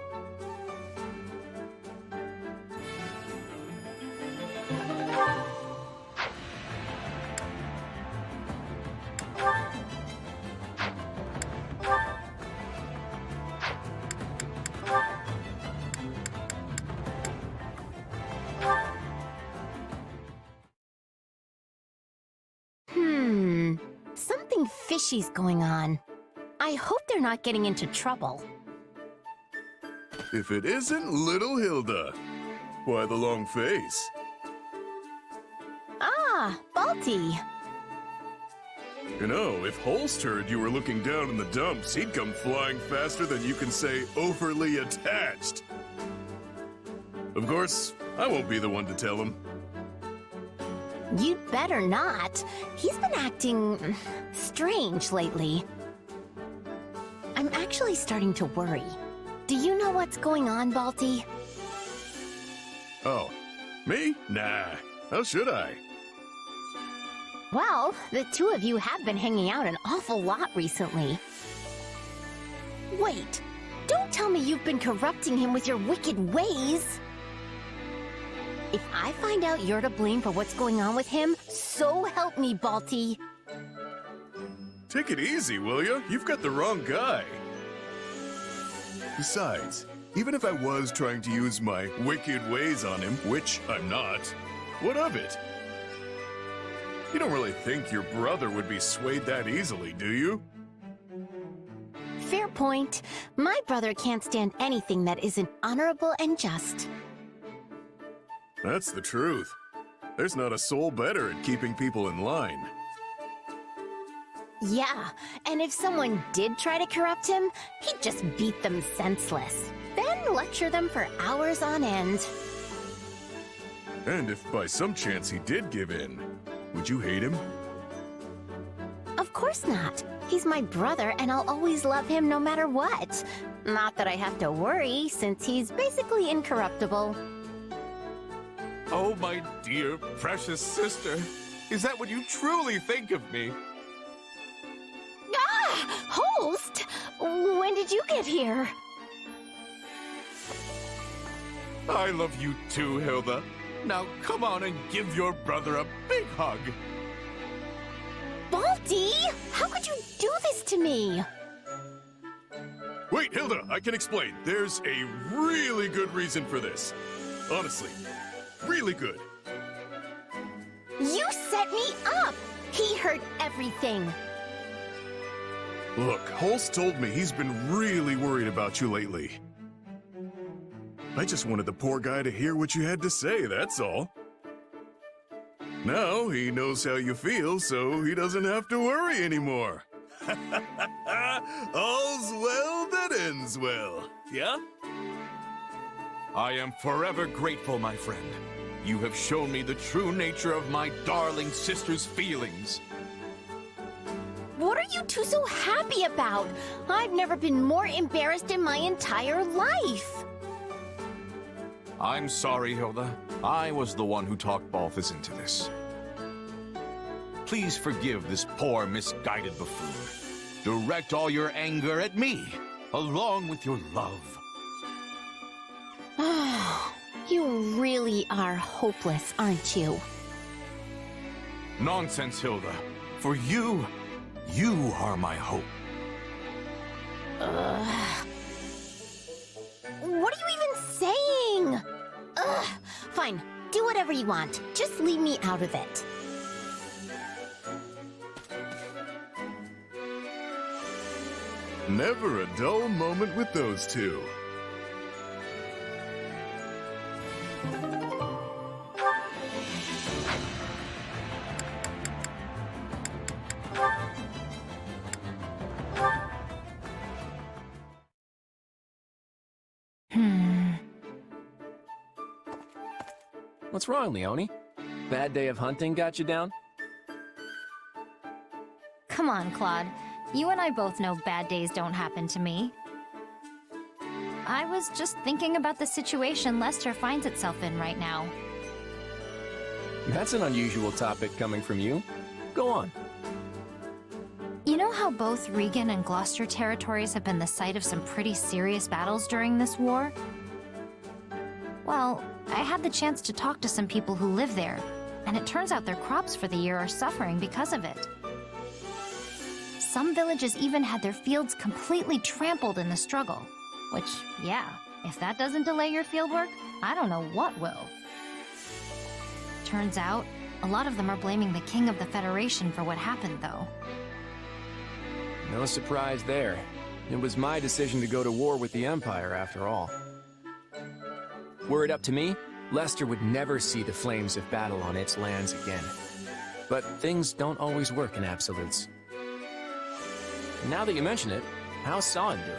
Something fishy's going on. I hope they're not getting into trouble. If it isn't little Hilda. Why the long face? Ah, Balti. You know, if Holst heard you were looking down in the dumps, he'd come flying faster than you can say overly attached. Of course, I won't be the one to tell him. You'd better not. He's been acting strange lately. I'm actually starting to worry. Do you know what's going on, Balti? Oh, me? Nah, how should I? Well, the two of you have been hanging out an awful lot recently. Wait, don't tell me you've been corrupting him with your wicked ways. If I find out you're to blame for what's going on with him, so help me, Balti. Take it easy, will ya? You've got the wrong guy. Besides, even if I was trying to use my wicked ways on him, which I'm not, what of it? You don't really think your brother would be swayed that easily, do you? Fair point. My brother can't stand anything that isn't honorable and just. That's the truth. There's not a soul better at keeping people in line. Yeah, and if someone did try to corrupt him, he'd just beat them senseless. Then lecture them for hours on end. And if by some chance he did give in, would you hate him? Of course not. He's my brother, and I'll always love him no matter what. Not that I have to worry, since he's basically incorruptible. Oh, my dear, precious sister. Is that what you truly think of me? Ah! Host! When did you get here? I love you too, Hilda. Now come on and give your brother a big hug. Balti! How could you do this to me? Wait, Hilda, I can explain. There's a really good reason for this. Honestly, really good. You set me up! He heard everything. Look, Holst told me he's been really worried about you lately. I just wanted the poor guy to hear what you had to say, that's all. Now he knows how you feel, so he doesn't have to worry anymore. All's well that ends well, yeah? I am forever grateful, my friend. You have shown me the true nature of my darling sister's feelings. What are you two so happy about? I've never been more embarrassed in my entire life. I'm sorry, Hilda. I was the one who talked Balthus into this. Please forgive this poor, misguided buffoon. Direct all your anger at me, along with your love. You really are hopeless, aren't you? Nonsense, Hilda. For you, you are my hope. What are you even saying? Fine, do whatever you want. Just leave me out of it. Never a dull moment with those two. What's wrong, Leone? Bad day of hunting got you down? Come on, Claude. You and I both know bad days don't happen to me. I was just thinking about the situation Lester finds itself in right now. That's an unusual topic coming from you. Go on. You know how both Regan and Gloucester territories have been the site of some pretty serious battles during this war? Well, I had the chance to talk to some people who live there, and it turns out their crops for the year are suffering because of it. Some villages even had their fields completely trampled in the struggle. Which, yeah, if that doesn't delay your fieldwork, I don't know what will. Turns out, a lot of them are blaming the King of the Federation for what happened, though. No surprise there. It was my decision to go to war with the Empire, after all. Were it up to me, Leicester would never see the flames of battle on its lands again. But things don't always work in absolutes. Now that you mention it, how's Sawin doing?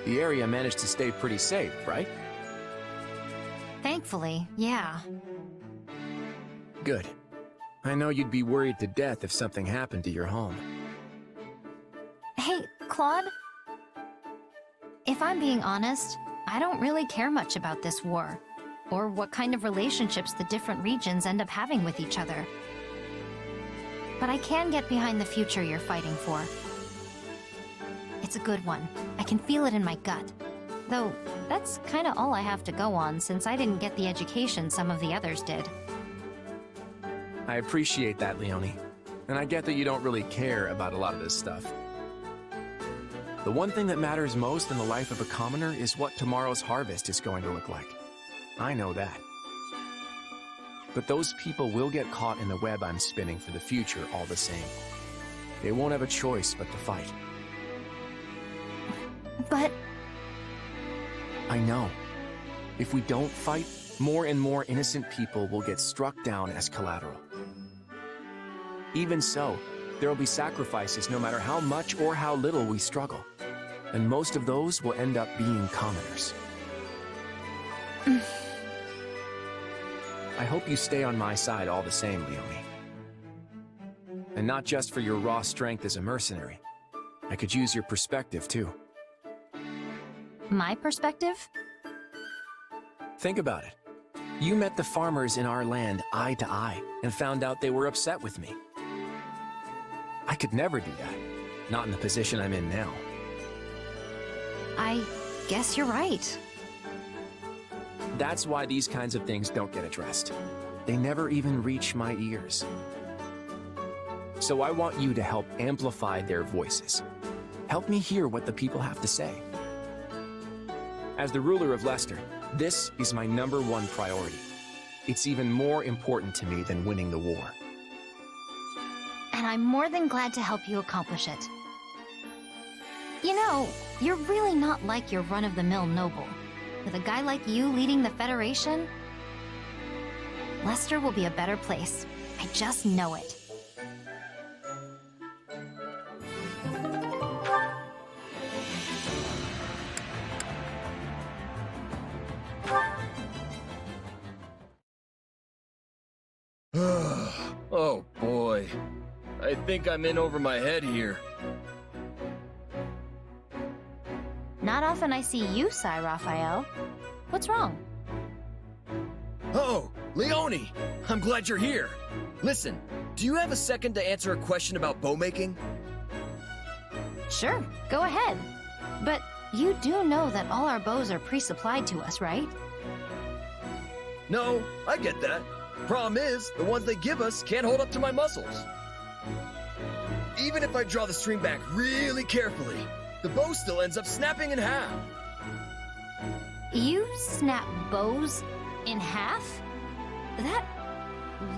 The area managed to stay pretty safe, right? Thankfully, yeah. Good. I know you'd be worried to death if something happened to your home. Hey, Claude? If I'm being honest, I don't really care much about this war, or what kind of relationships the different regions end up having with each other. But I can get behind the future you're fighting for. It's a good one. I can feel it in my gut. Though, that's kinda all I have to go on since I didn't get the education some of the others did. I appreciate that, Leonie. And I get that you don't really care about a lot of this stuff. The one thing that matters most in the life of a commoner is what tomorrow's harvest is going to look like. I know that. But those people will get caught in the web I'm spinning for the future all the same. They won't have a choice but to fight. But... I know. If we don't fight, more and more innocent people will get struck down as collateral. Even so, there will be sacrifices no matter how much or how little we struggle. And most of those will end up being commoners. I hope you stay on my side all the same, Leonie. And not just for your raw strength as a mercenary. I could use your perspective, too. My perspective? Think about it. You met the farmers in our land eye to eye and found out they were upset with me. I could never do that. Not in the position I'm in now. I guess you're right. That's why these kinds of things don't get addressed. They never even reach my ears. So I want you to help amplify their voices. Help me hear what the people have to say. As the ruler of Leicester, this is my #1 priority. It's even more important to me than winning the war. And I'm more than glad to help you accomplish it. You know, you're really not like your run-of-the-mill noble. With a guy like you leading the Federation, Leicester will be a better place. I just know it. Oh boy. I think I'm in over my head here. Not often I see you sigh, Raphael. What's wrong? Oh, Leonie! I'm glad you're here. Listen, do you have a second to answer a question about bow making? Sure, go ahead. But you do know that all our bows are pre-supplied to us, right? No, I get that. Problem is, the ones they give us can't hold up to my muscles. Even if I draw the string back really carefully, the bow still ends up snapping in half. You snap bows in half? That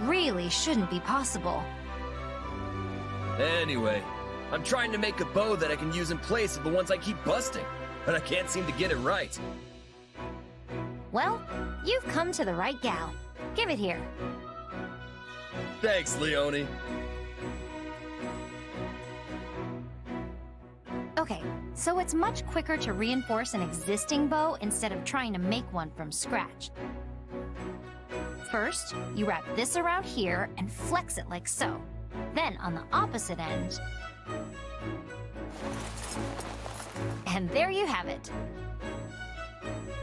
really shouldn't be possible. Anyway, I'm trying to make a bow that I can use in place of the ones I keep busting, but I can't seem to get it right. Well, you've come to the right gal. Give it here. Thanks, Leonie. Okay, so it's much quicker to reinforce an existing bow instead of trying to make one from scratch. First, you wrap this around here and flex it like so. Then on the opposite end... And there you have it.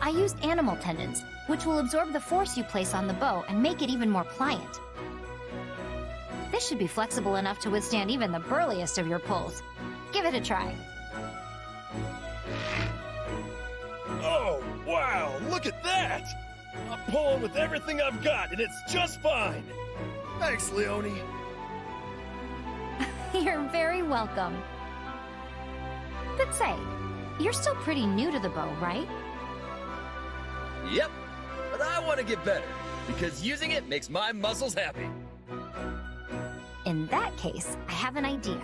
I used animal tendons, which will absorb the force you place on the bow and make it even more pliant. This should be flexible enough to withstand even the burliest of your pulls. Give it a try. Oh, wow, look at that! I'm pulling with everything I've got, and it's just fine! Thanks, Leone. You're very welcome. But say, you're still pretty new to the bow, right? Yep, but I want to get better, because using it makes my muscles happy. In that case, I have an idea.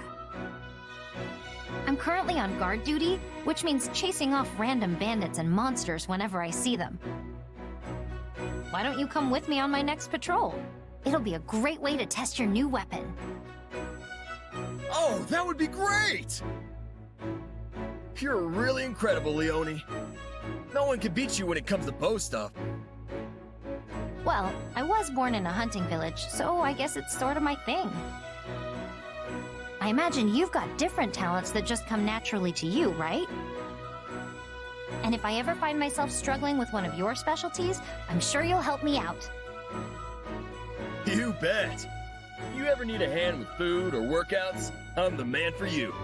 I'm currently on guard duty, which means chasing off random bandits and monsters whenever I see them. Why don't you come with me on my next patrol? It'll be a great way to test your new weapon. Oh, that would be great! You're really incredible, Leone. No one can beat you when it comes to bow stuff. Well, I was born in a hunting village, so I guess it's sort of my thing. I imagine you've got different talents that just come naturally to you, right? And if I ever find myself struggling with one of your specialties, I'm sure you'll help me out. You bet! You ever need a hand with food or workouts, I'm the man for you.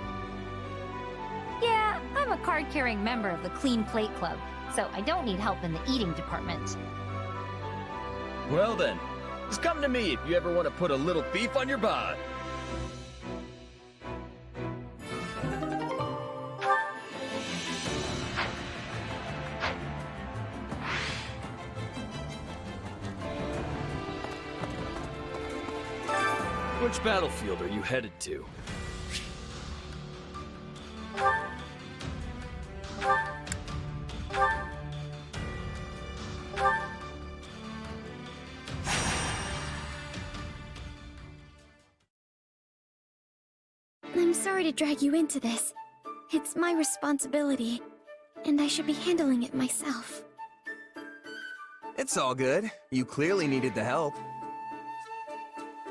Yeah, I'm a card-carrying member of the Clean Plate Club, so I don't need help in the eating department. Well then, just come to me if you ever want to put a little beef on your bod. Which battlefield are you headed to? I'm sorry to drag you into this. It's my responsibility, and I should be handling it myself. It's all good. You clearly needed the help.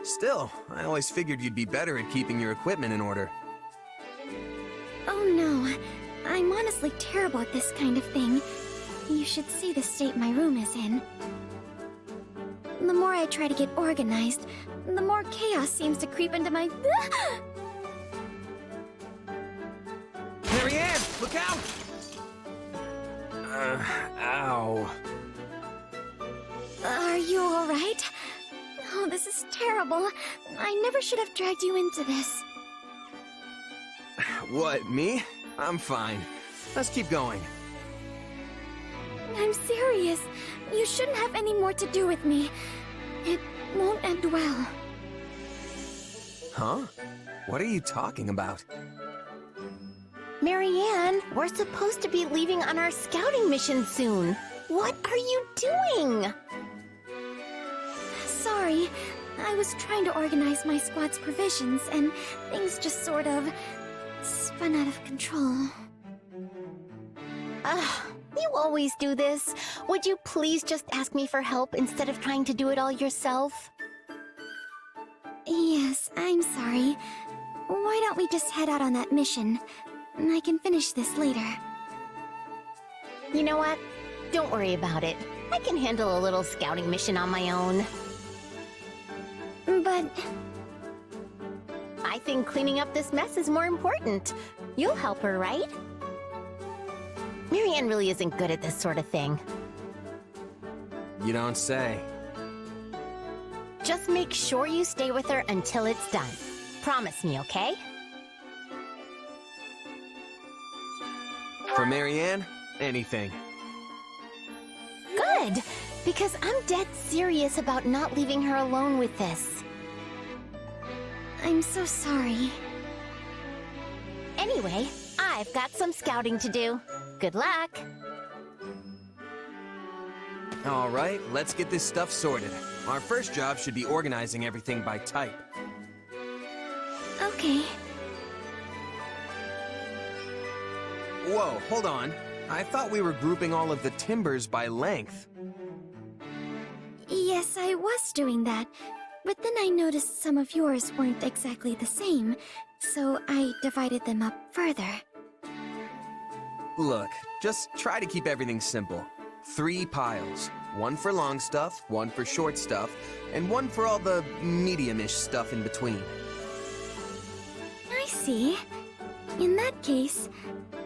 Still, I always figured you'd be better at keeping your equipment in order. Oh no, I'm honestly terrible at this kind of thing. You should see the state my room is in. The more I try to get organized, the more chaos seems to creep into my... Marianne, look out! Ow. Are you alright? Oh, this is terrible. I never should have dragged you into this. What, me? I'm fine. Let's keep going. I'm serious. You shouldn't have any more to do with me. It won't end well. Huh? What are you talking about? Marianne, we're supposed to be leaving on our scouting mission soon. What are you doing? Sorry. I was trying to organize my squad's provisions, and things just sort of spun out of control. You always do this. Would you please just ask me for help instead of trying to do it all yourself? Yes, I'm sorry. Why don't we just head out on that mission? I can finish this later. You know what? Don't worry about it. I can handle a little scouting mission on my own. But... I think cleaning up this mess is more important. You'll help her, right? Marianne really isn't good at this sort of thing. You don't say. Just make sure you stay with her until it's done. Promise me, okay? For Marianne, anything. Good, because I'm dead serious about not leaving her alone with this. I'm so sorry. Anyway, I've got some scouting to do. Good luck! All right, let's get this stuff sorted. Our first job should be organizing everything by type. Okay. Whoa, hold on. I thought we were grouping all of the timbers by length. Yes, I was doing that. But then I noticed some of yours weren't exactly the same, so I divided them up further. Look, just try to keep everything simple. 3 piles. 1 for long stuff, 1 for short stuff, and 1 for all the medium-ish stuff in between. I see. In that case,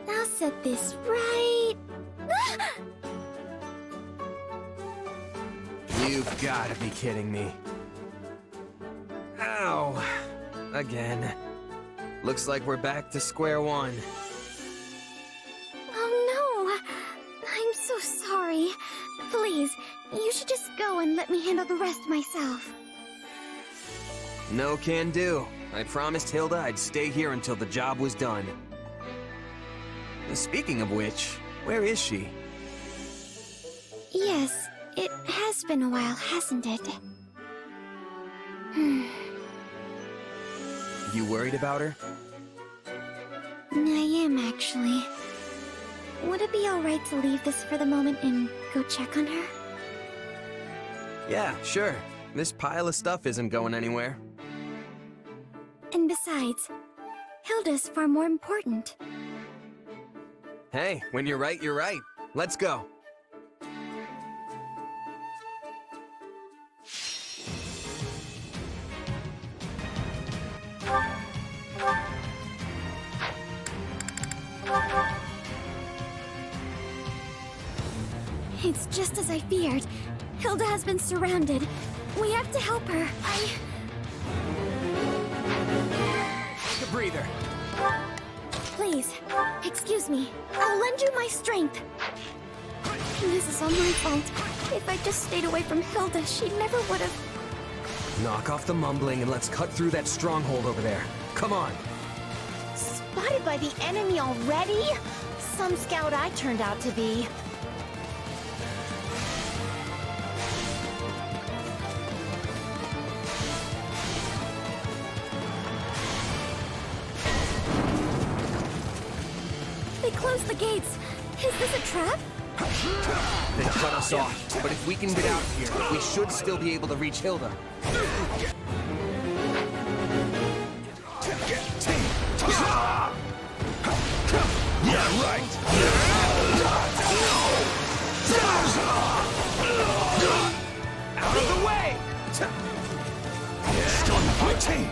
I'll set this right... You've gotta be kidding me. Ow. Again. Looks like we're back to square one. Oh no! I'm so sorry. Please, you should just go and let me handle the rest myself. No can do. I promised Hilda I'd stay here until the job was done. Speaking of which, where is she? Yes, it has been a while, hasn't it? You worried about her? I am, actually. Would it be alright to leave this for the moment and go check on her? Yeah, sure. This pile of stuff isn't going anywhere. And besides, Hilda's far more important. Hey, when you're right, you're right. Let's go. It's just as I feared. Hilda has been surrounded. We have to help her. Take a breather. Please, excuse me. I'll lend you my strength. This is all my fault. If I just stayed away from Hilda, she never would have... Knock off the mumbling and let's cut through that stronghold over there. Come on. Spotted by the enemy already? Some scout I turned out to be. They closed the gates. Is this a trap? They cut us off, but if we can get out of here, we should still be able to reach Hilda. Yeah, right! Out of the way! Stun fighting!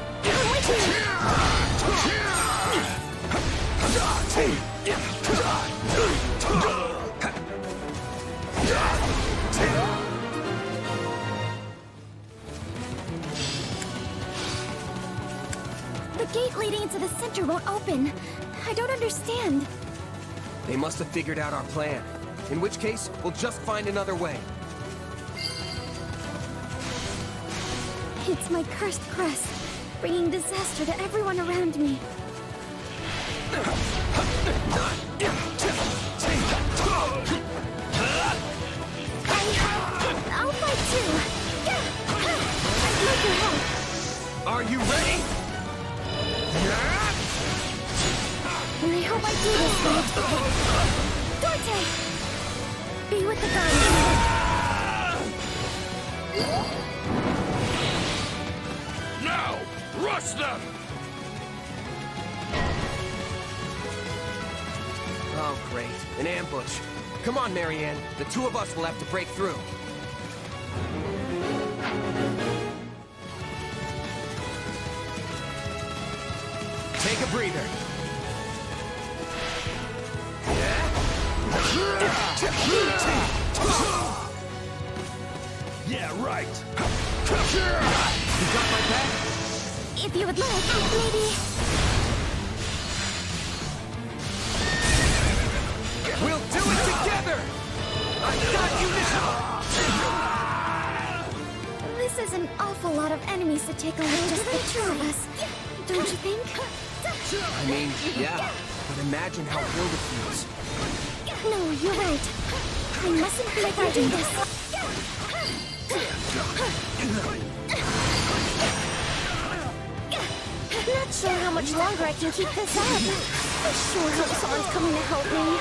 The gate leading into the center won't open. I don't understand. They must have figured out our plan. In which case, we'll just find another way. It's my cursed crest, bringing disaster to everyone around me. I'll fight too. I'd like your help. Are you ready? I hope I do this right. Dorte! Be with the guardian. Now! Rush them! Oh, great. An ambush. Come on, Marianne. The two of us will have to break through. Take a breather. Yeah, right! You got my back? If you would like, maybe... We'll do it together! I've got you now! This is an awful lot of enemies to take away just the two of us. Don't you think? I mean, yeah. But imagine how Hilda feels. No, you're right. I mustn't be fighting this. Not sure how much longer I can keep this up. I sure hope someone's coming to help me.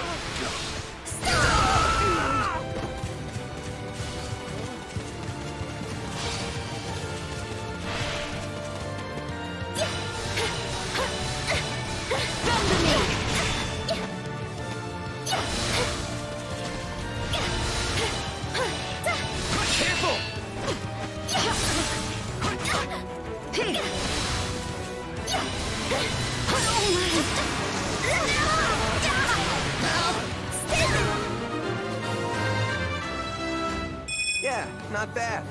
Yeah, not bad.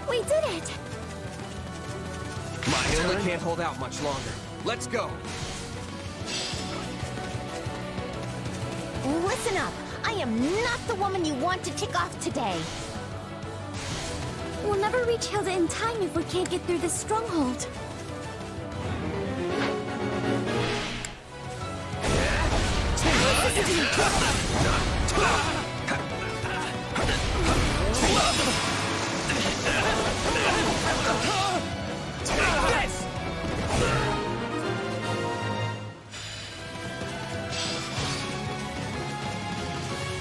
We did it! My Hilda can't hold out much longer. Let's go. Listen up. I am not the woman you want to tick off today. We'll never reach Hilda in time if we can't get through this stronghold.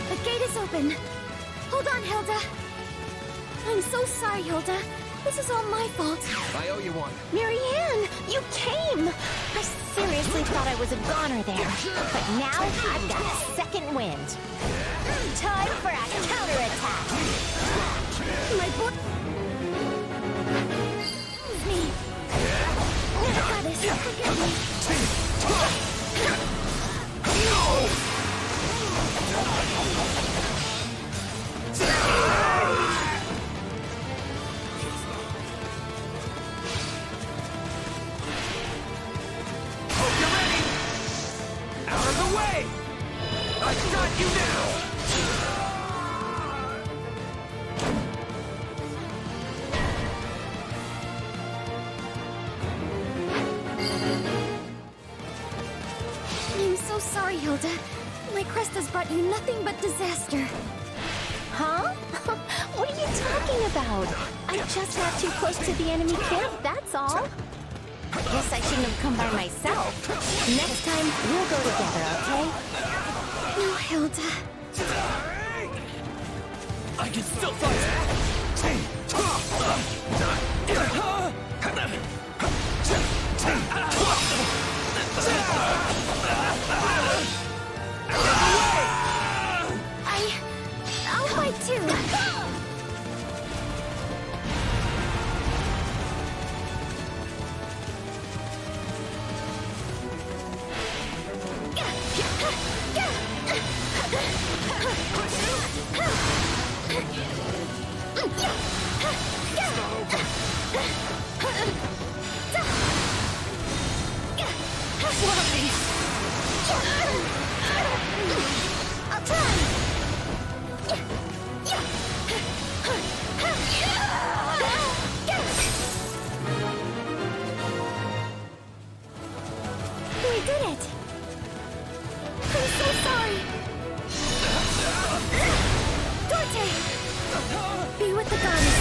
The gate is open. Hold on, Hilda. I'm so sorry, Hilda. This is all my fault. I owe you one. Marianne, you came! I seriously thought I was a goner there. But now I've got a second wind. Time for a counterattack! My boy... It's me. Goddess, forgive me. I'm so sorry, Hilda. My crest has brought you nothing but disaster. Huh? What are you talking about? I just got too close to the enemy camp, that's all. Guess I shouldn't have come by myself. Next time, we'll go together, okay? No, Hilda. I can still fight! I'll fight too. I'll try! We did it! I'm so sorry! Dorte! Be with the goddess!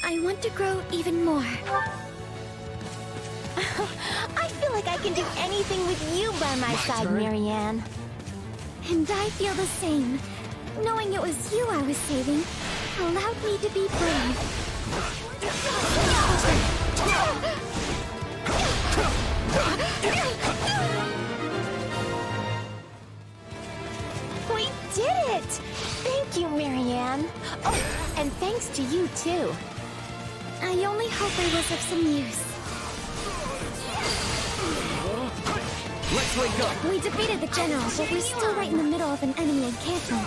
I want to grow even more. I feel like I can do anything with you by my side, Marianne. And I feel the same. Knowing it was you I was saving allowed me to be brave. We did it! Thank you, Marianne. Oh, and thanks to you, too. I only hope I was of some use. Let's wake up. We defeated the general, but we're still right in the middle of an enemy encampment.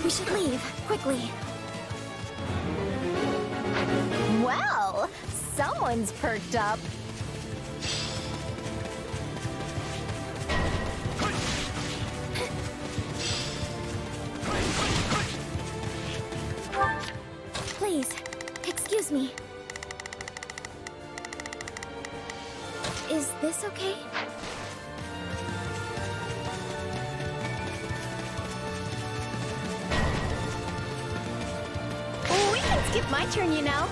We should leave, quickly. Well, someone's perked up. Please, excuse me. Is this okay? We can skip my turn, you know.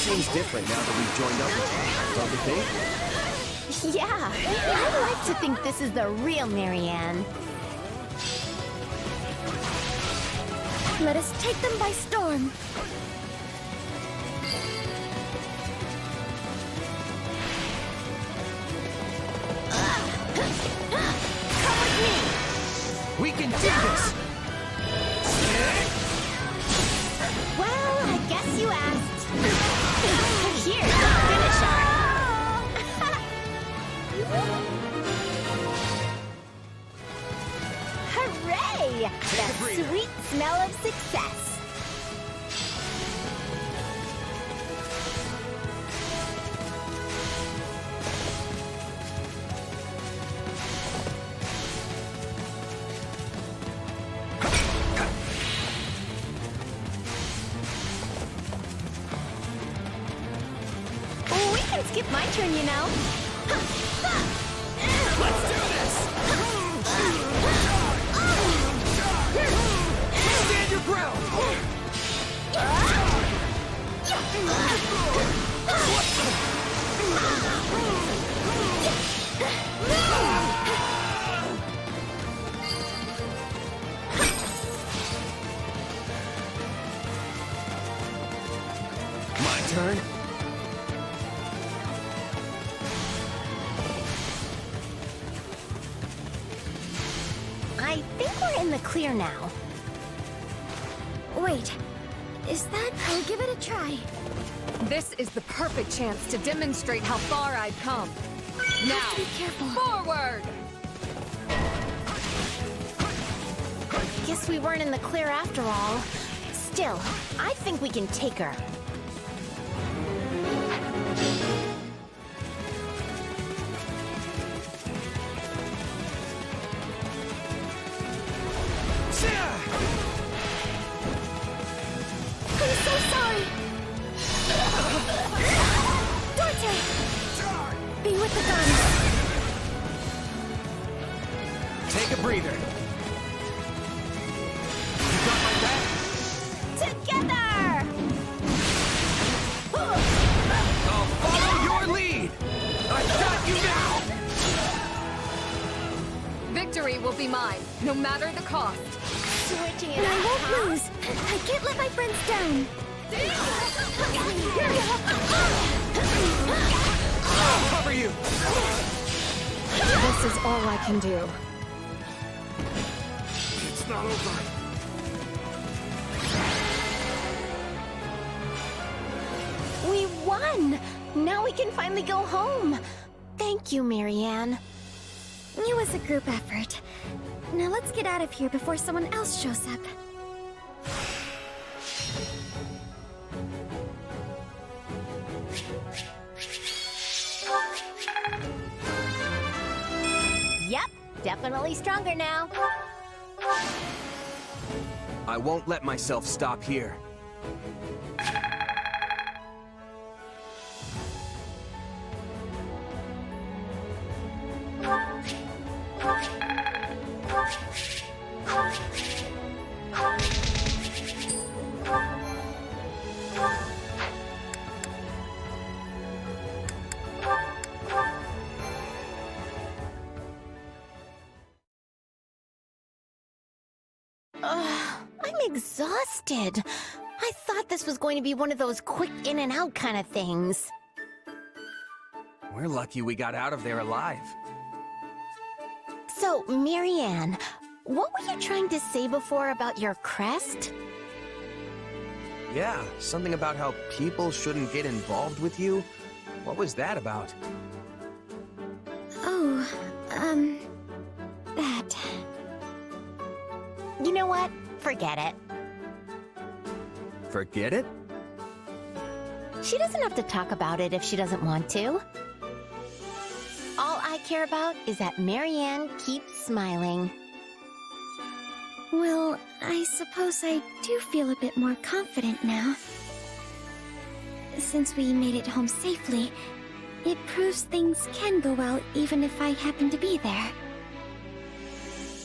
seems different now that we've joined up with you, don't you think? Yeah, I like to think this is the real Marianne. Let us take them by storm. Come with me! We can do this! Well, I guess you asked. Here's the finisher! Hooray! That sweet smell of success! We can skip my turn, you know. Let's do this! Stand your ground! My turn? I think we're in the clear now. Wait, is that... I'll give it a try. This is the perfect chance to demonstrate how far I've come. Now, Be careful. forward! Guess we weren't in the clear after all. Still, I think we can take her. I'm so sorry. Dorte! Be with the goddess. Take a breather. You got my back? Together! I'll follow your lead! I've got you now! Victory will be mine, no matter the cost. Switching it And I up, won't huh? lose. I can't let my friends down. I'll cover you! This is all I can do. It's not over. We won! Now we can finally go home. Thank you, Marianne. It was a group effort. Now let's get out of here before someone else shows up. Yep, definitely stronger now. I won't let myself stop here. I'm exhausted. I thought this was going to be one of those quick in and out kind of things. We're lucky we got out of there alive. So, Marianne, what were you trying to say before about your crest? Yeah, something about how people shouldn't get involved with you. What was that about? Oh, that. You know what? Forget it. Forget it? She doesn't have to talk about it if she doesn't want to. All I care about is that Marianne keeps smiling. Well, I suppose I do feel a bit more confident now. Since we made it home safely, it proves things can go well even if I happen to be there.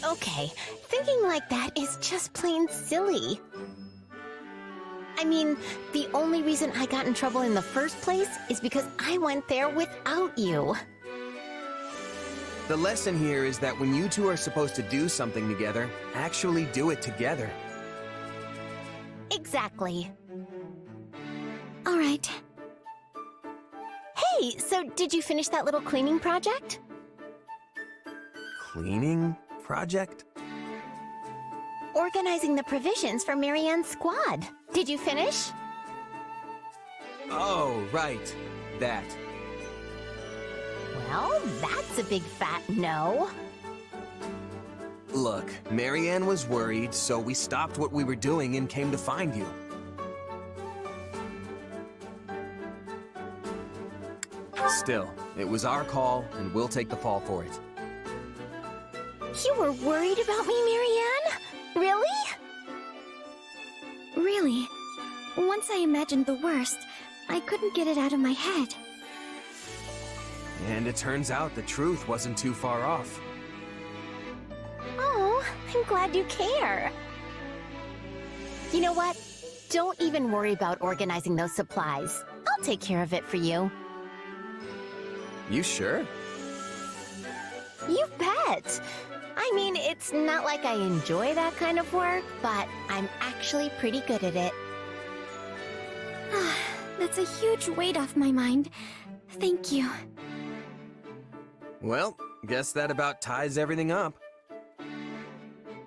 Okay, thinking like that is just plain silly. I mean, the only reason I got in trouble in the first place is because I went there without you. The lesson here is that when you two are supposed to do something together, actually do it together. Exactly. All right. Hey, so did you finish that little cleaning project? Cleaning project? Organizing the provisions for Marianne's squad. Did you finish? Oh, right. That. Well, that's a big fat no. Look, Marianne was worried, so we stopped what we were doing and came to find you. Still, it was our call, and we'll take the fall for it. You were worried about me, Marianne? Really? Really. Once I imagined the worst, I couldn't get it out of my head. And it turns out the truth wasn't too far off. Oh, I'm glad you care. You know what? Don't even worry about organizing those supplies. I'll take care of it for you. You sure? You bet! I mean, it's not like I enjoy that kind of work, but I'm actually pretty good at it. That's a huge weight off my mind. Thank you. Well, guess that about ties everything up.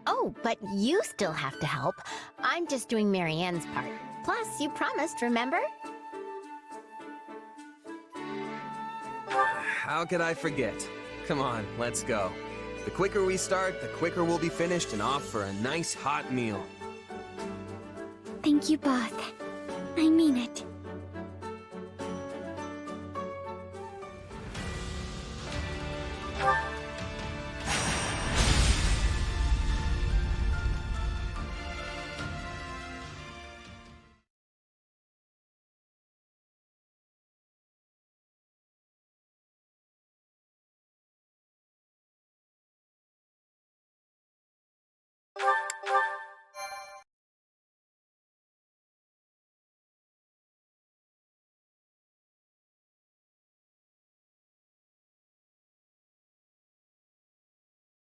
Oh, but you still have to help. I'm just doing Marianne's part. Plus, you promised, remember? How could I forget? Come on, let's go. The quicker we start, the quicker we'll be finished and off for a nice hot meal. Thank you both. I mean it.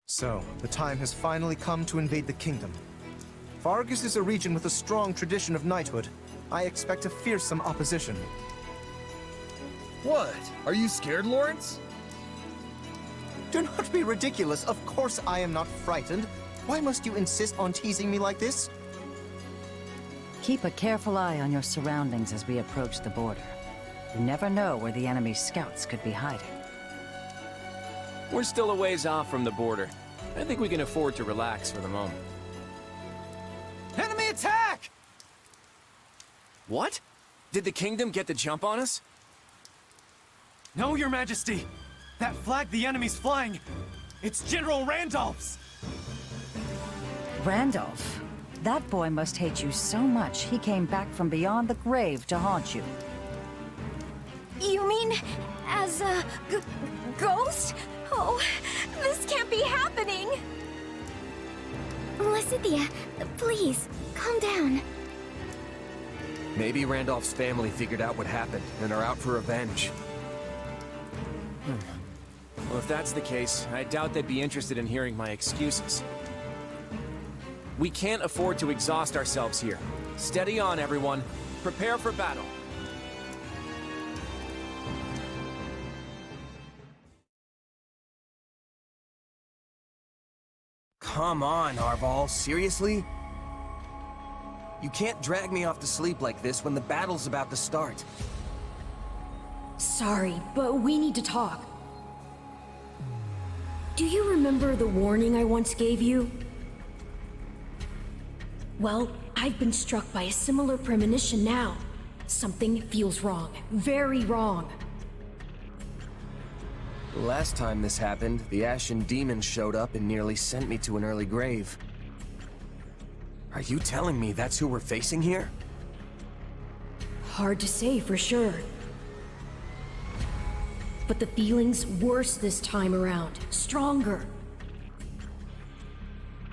So, the time has finally come to invade the kingdom. Vargas is a region with a strong tradition of knighthood. I expect a fearsome opposition. What? Are you scared, Lawrence? Do not be ridiculous. Of course I am not frightened. Why must you insist on teasing me like this? Keep a careful eye on your surroundings as we approach the border. You never know where the enemy's scouts could be hiding. We're still a ways off from the border. I think we can afford to relax for the moment. Enemy attack! What? Did the kingdom get the jump on us? No, Your Majesty! That flag the enemy's flying, it's General Randolph's! Randolph? That boy must hate you so much he came back from beyond the grave to haunt you. You mean as a ghost? Oh, this can't be happening! Lysithea, please, calm down. Maybe Randolph's family figured out what happened and are out for revenge. Well, if that's the case, I doubt they'd be interested in hearing my excuses. We can't afford to exhaust ourselves here. Steady on, everyone. Prepare for battle. Come on, Arval, seriously? You can't drag me off to sleep like this when the battle's about to start. Sorry, but we need to talk. Do you remember the warning I once gave you? Well, I've been struck by a similar premonition now. Something feels wrong. Very wrong. Last time this happened, the Ashen Demon showed up and nearly sent me to an early grave. Are you telling me that's who we're facing here? Hard to say for sure. But the feeling's worse this time around. Stronger.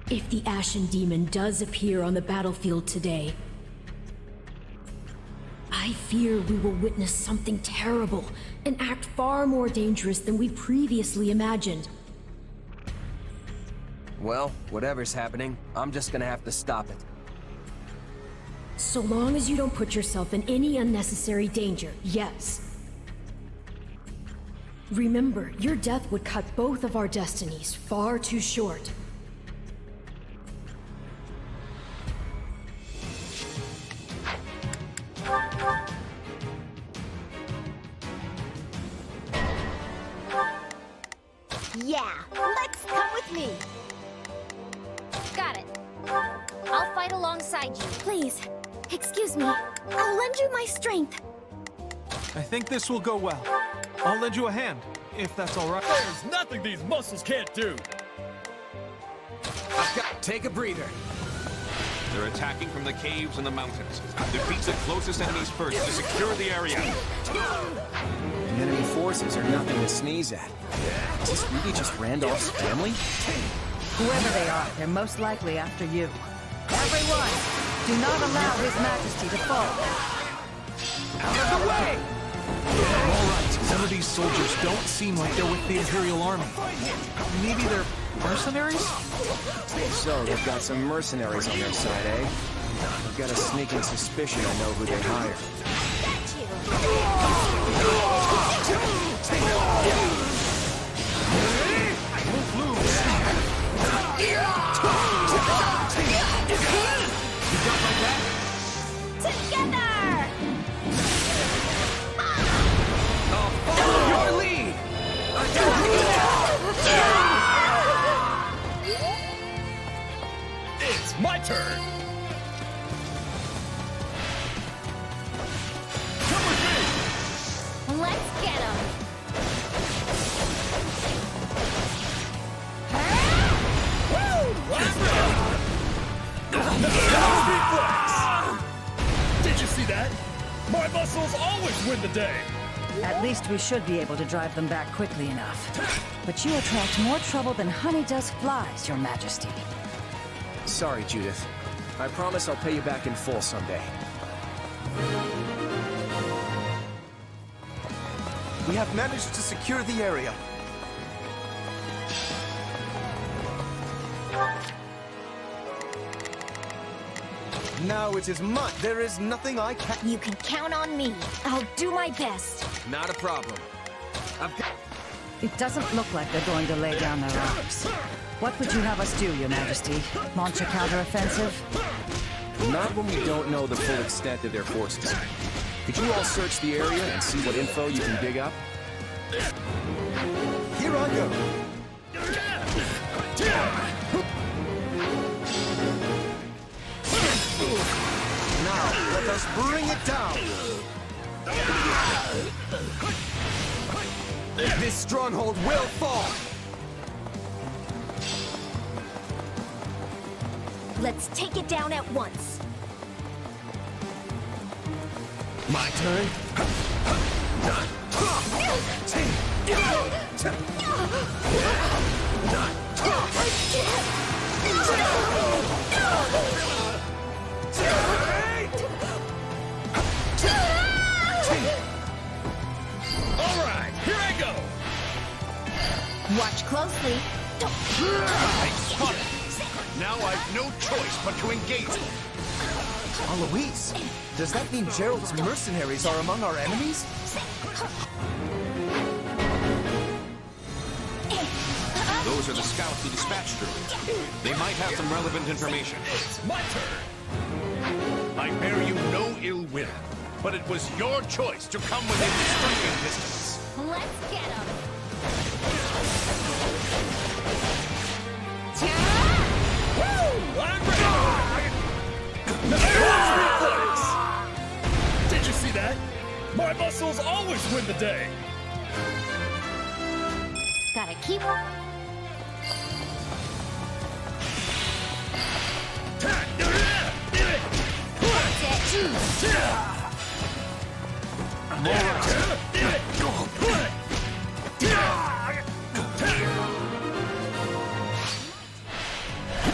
If the Ashen Demon does appear on the battlefield today, I fear we will witness something terrible, an act far more dangerous than we previously imagined. Well, whatever's happening, I'm just gonna have to stop it. So long as you don't put yourself in any unnecessary danger, yes. Remember, your death would cut both of our destinies far too short. Yeah, let's come with me. Got it. I'll fight alongside you. Please, excuse me. I'll lend you my strength. I think this will go well. I'll lend you a hand, if that's all right. There's nothing these muscles can't do. Take a breather. They're attacking from the caves and the mountains. Defeat the closest enemies first to secure the area. The enemy forces are nothing to sneeze at. Is this really just Randolph's family? Whoever they are, they're most likely after you. Everyone, do not allow His Majesty to fall. Out of the way! All right, some of these soldiers don't seem like they're with the Imperial Army. Maybe they're mercenaries? So, they've got some mercenaries on their side, eh? I've got a sneaking suspicion I know who they hired. Together! I'll follow your lead! It's my turn! Come with me! Let's get him. Did you see that? My muscles always win the day! At least we should be able to drive them back quickly enough. But you attract more trouble than honey does flies, Your Majesty. Sorry, Judith. I promise I'll pay you back in full someday. We have managed to secure the area. Now it is mine. There is nothing I can... You can count on me. I'll do my best. Not a problem. It doesn't look like they're going to lay down their arms. What would you have us do, Your Majesty? Launch a counteroffensive? Not when we don't know the full extent of their forces. Could you all search the area and see what info you can dig up? Here I go. Now, let us bring it down. This stronghold will fall! Let's take it down at once. My turn? All right, here I go! Watch closely. I spot it! Now I've no choice but to engage it. Eloise, does that mean Gerald's mercenaries are among our enemies? Those are the scouts who dispatched earlier. They might have some relevant information. It's my turn! I bear you no ill will, but it was your choice to come within striking distance. Let's get him. I'm ready! Reflex! Did you see that? My muscles always win the day! Gotta keep...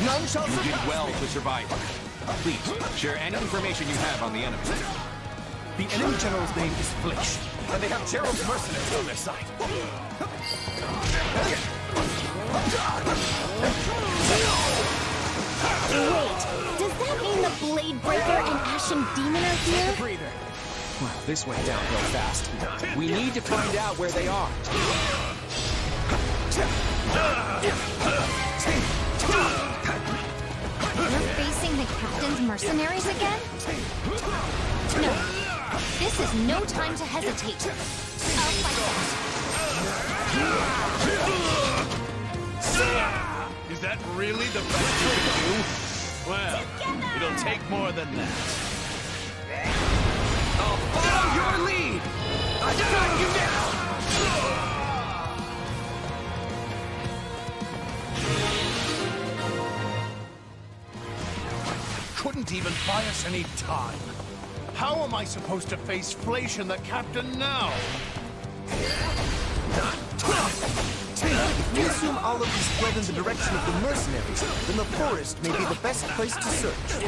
None shall You did well to survive. Please, share any information you have on the enemy. The enemy general's name is Fleisch, and they have Gerald's mercenaries on their side. Wait, does that mean the Blade Breaker and Ashen Demon are here? Take a breather. Well, this went downhill fast. We need to find out where they are. You're facing the captain's mercenaries again? No. This is no time to hesitate. I'll fight that. Is that really the best you can do? Well, it'll take more than that. I'll follow your lead! I've got you now! Couldn't even buy us any time. How am I supposed to face Fleisch and the captain now? If we assume all of these fled in the direction of the mercenaries, then the forest may be the best place to search.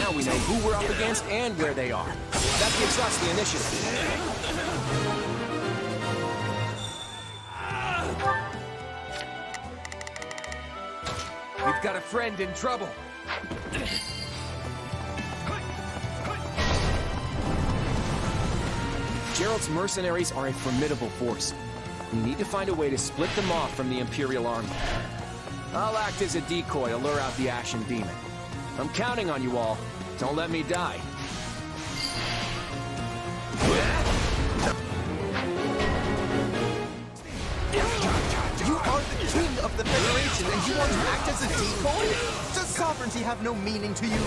Now we know who we're up against and where they are. That gives us the initiative. We've got a friend in trouble. Gerald's mercenaries are a formidable force. We need to find a way to split them off from the Imperial Army. I'll act as a decoy to lure out the Ashen Demon. I'm counting on you all. Don't let me die. You are the king of the Federation, and you want to act as a decoy? Does sovereignty have no meaning to you?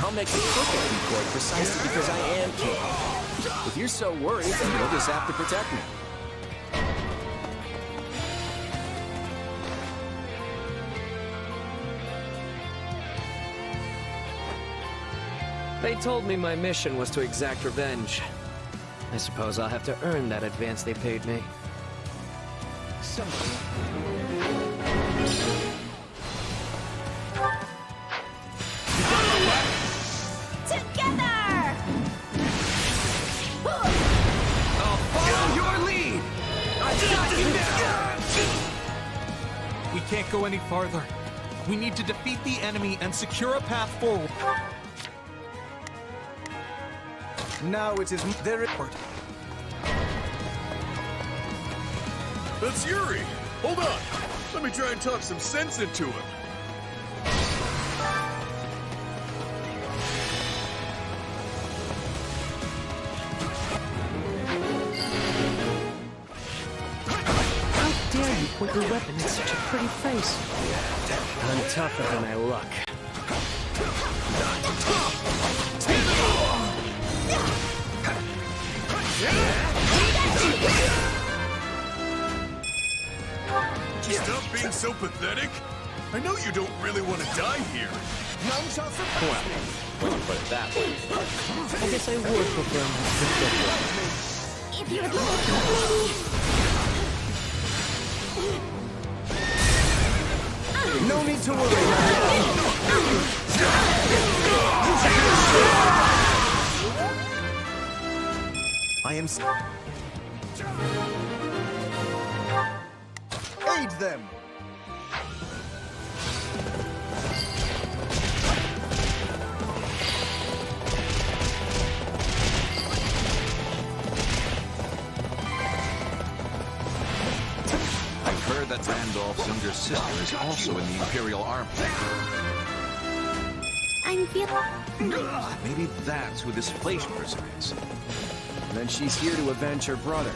I'll make a crooked decoy precisely because I am king. If you're so worried, then you'll just have to protect me. They told me my mission was to exact revenge. I suppose I'll have to earn that advance they paid me. Together! I'll follow your lead! I've got you now! We can't go any farther. We need to defeat the enemy and secure a path forward. Now it is their report. That's Yuri! Hold on! Let me try and talk some sense into him. How dare you point your weapon at such a pretty face? I'm tougher than I look. Stop being so pathetic! I know you don't really want to die here. None shall surpass Well, when you put it that way. I guess I would prefer my If you would like, maybe... No need to worry. I am... Aid them! I've heard that Randolph's younger sister is also in the Imperial Army. I'm feeling... Maybe that's who this Fleisch person is. Then she's here to avenge her brother.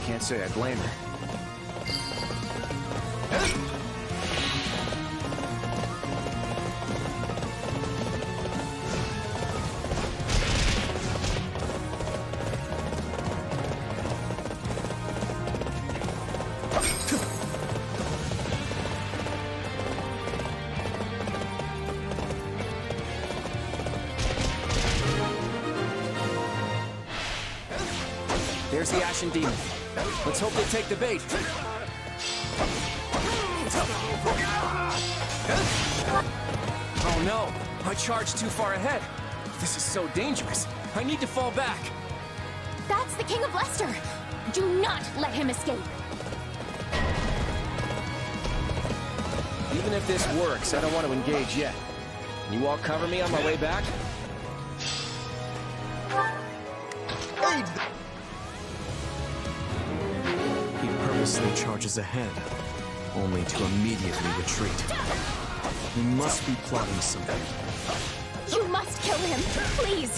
Can't say I blame her. There's the Ashen Demon. Let's hope they take the bait. Oh no! I charged too far ahead. This is so dangerous. I need to fall back. That's the King of Leicester! Do not let him escape! Even if this works, I don't want to engage yet. Can you all cover me on my way back? He purposely charges ahead, only to immediately retreat. He must be plotting something. You must kill him, please!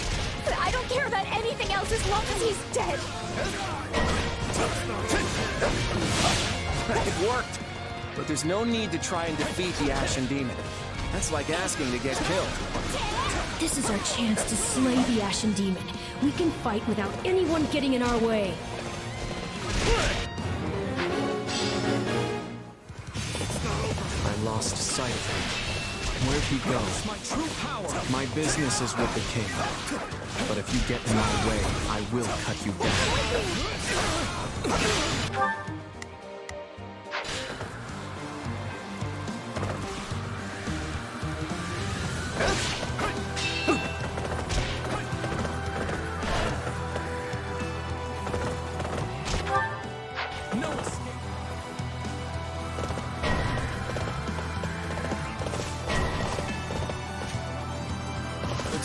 I don't care about anything else as long as he's dead! It worked! But there's no need to try and defeat the Ashen Demon. That's like asking to get killed. This is our chance to slay the Ashen Demon. We can fight without anyone getting in our way. I lost sight of him. Where'd he go? My business is with the king. But if you get in my way, I will cut you down.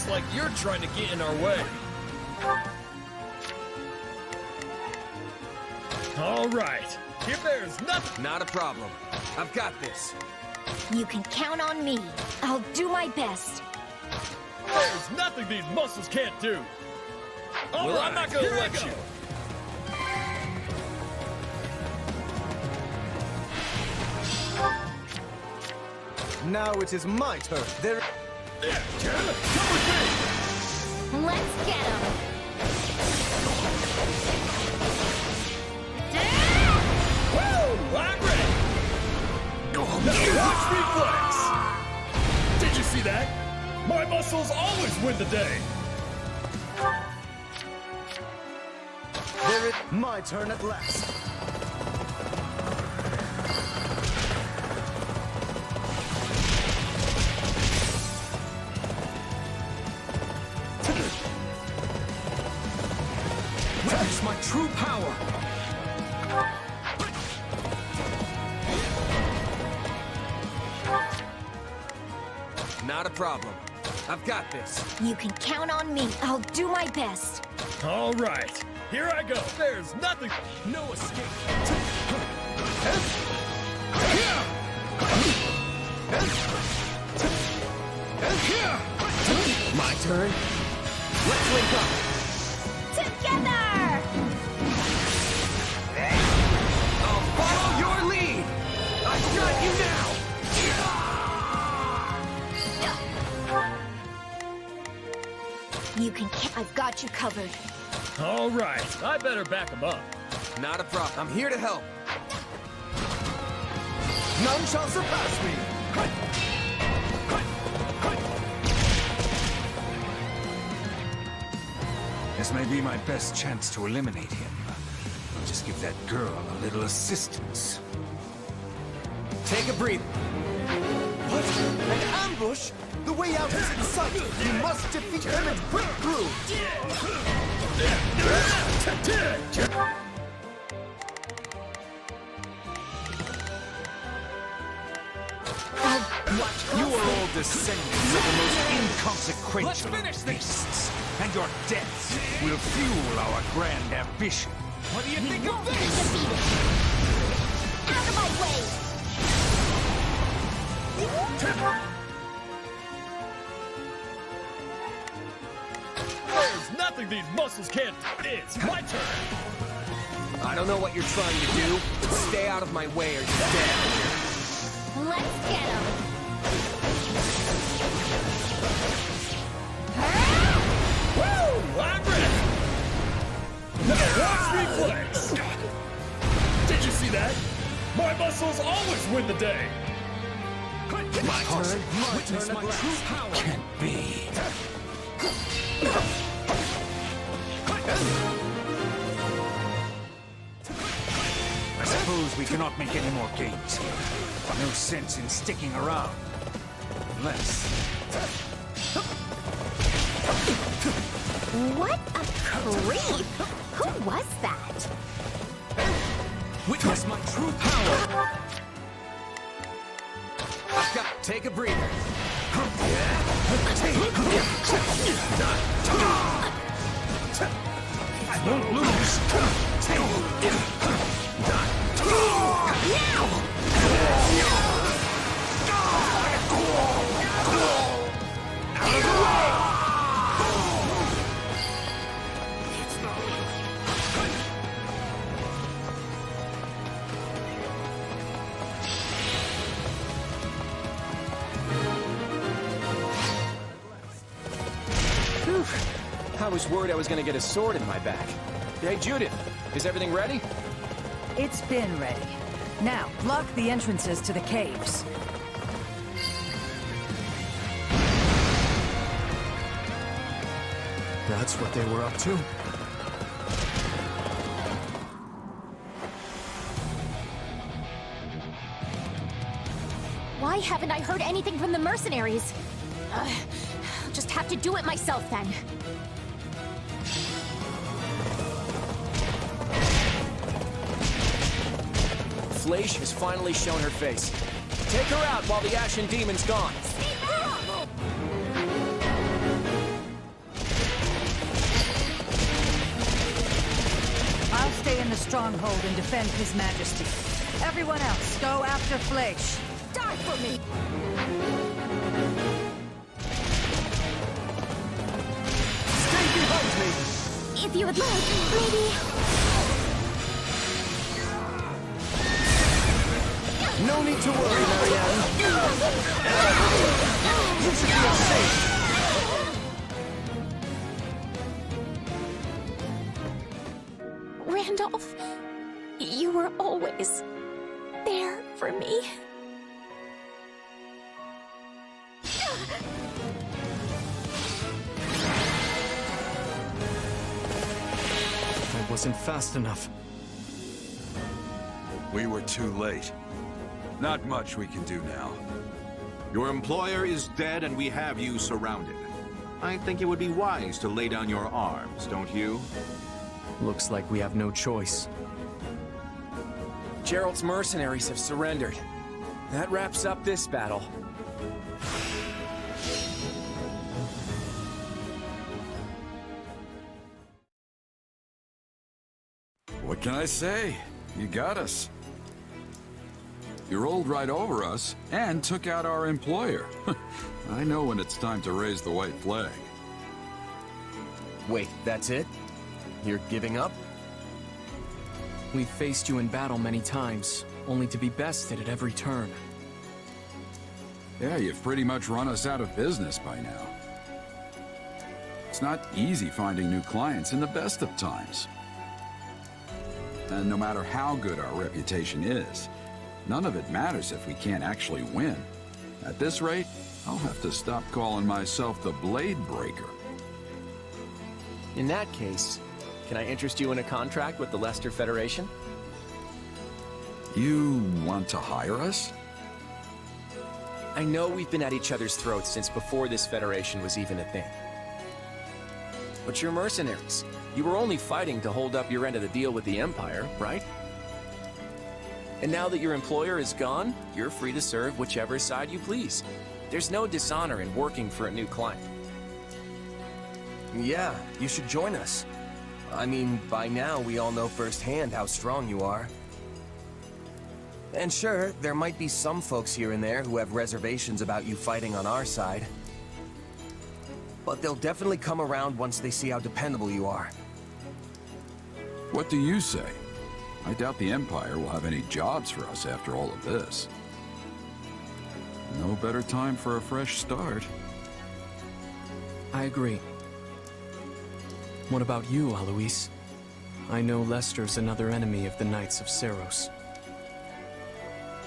Like you're trying to get in our way. All right. If there's nothing... Not a problem. I've got this. You can count on me. I'll do my best. There's nothing these muscles can't do. All right, I'm not gonna let you. Now it is my turn. There... Let's get him! Woo! I'm ready! Watch reflex! Did you see that? My muscles always win the day! There it... My turn at last. Witness my true power! Not a problem. I've got this. You can count on me. I'll do my best. All right. Here I go. There's nothing... No escape! My turn. Let's link up. Together! I'll follow your lead! I've got you now! You can... I've got you covered. All right. I better back him up. Not a problem. I'm here to help. None shall surpass me! This may be my best chance to eliminate him. I'll just give that girl a little assistance. Take a breather. What? An ambush? The way out is in sight! You must defeat them and break through! You are all descendants of the most inconsequential of beasts, and your deaths will fuel our grand ambition. What do you think of Be this? defeated! Out of my way! There's nothing these muscles can't do. It's my turn. I don't know what you're trying to do, but stay out of my way or you're dead. Let's get him! Woo! I'm ready. Now watch reflex. Did you see that? My muscles always win the day. My turn. Witness my true power! Can't be. I suppose we cannot make any more gains here. No sense in sticking around. Unless... What a creep! Who was that? Witness my true power! Take a breather. I won't lose. Out of the way! I was worried I was gonna get a sword in my back. Hey, Judith, is everything ready? It's been ready. Now, block the entrances to the caves. That's what they were up to. Why haven't I heard anything from the mercenaries? I'll just have to do it myself then. Fleisch has finally shown her face. Take her out while the Ashen Demon's gone. I'll stay in the stronghold and defend His Majesty. Everyone else, go after Fleisch. Die for me! Stay behind me! If you would like, maybe... No need to worry, Marianne. You should feel safe. Randolph, you were always there for me. I wasn't fast enough. We were too late. Not much we can do now. Your employer is dead and we have you surrounded. I think it would be wise to lay down your arms, don't you? Looks like we have no choice. Geralt's mercenaries have surrendered. That wraps up this battle. What can I say? You got us. You rolled right over us and took out our employer. I know when it's time to raise the white flag. Wait, that's it? You're giving up? We've faced you in battle many times, only to be bested at every turn. Yeah, you've pretty much run us out of business by now. It's not easy finding new clients in the best of times. And no matter how good our reputation is, none of it matters if we can't actually win. At this rate, I'll have to stop calling myself the Blade Breaker. In that case, can I interest you in a contract with the Leicester Federation? You want to hire us? I know we've been at each other's throats since before this Federation was even a thing. But you're mercenaries. You were only fighting to hold up your end of the deal with the Empire, right? And now that your employer is gone, you're free to serve whichever side you please. There's no dishonor in working for a new client. Yeah, you should join us. I mean, by now we all know firsthand how strong you are. And sure, there might be some folks here and there who have reservations about you fighting on our side. But they'll definitely come around once they see how dependable you are. What do you say? I doubt the Empire will have any jobs for us after all of this. No better time for a fresh start. I agree. What about you, Alois? I know Leicester's another enemy of the Knights of Seiros.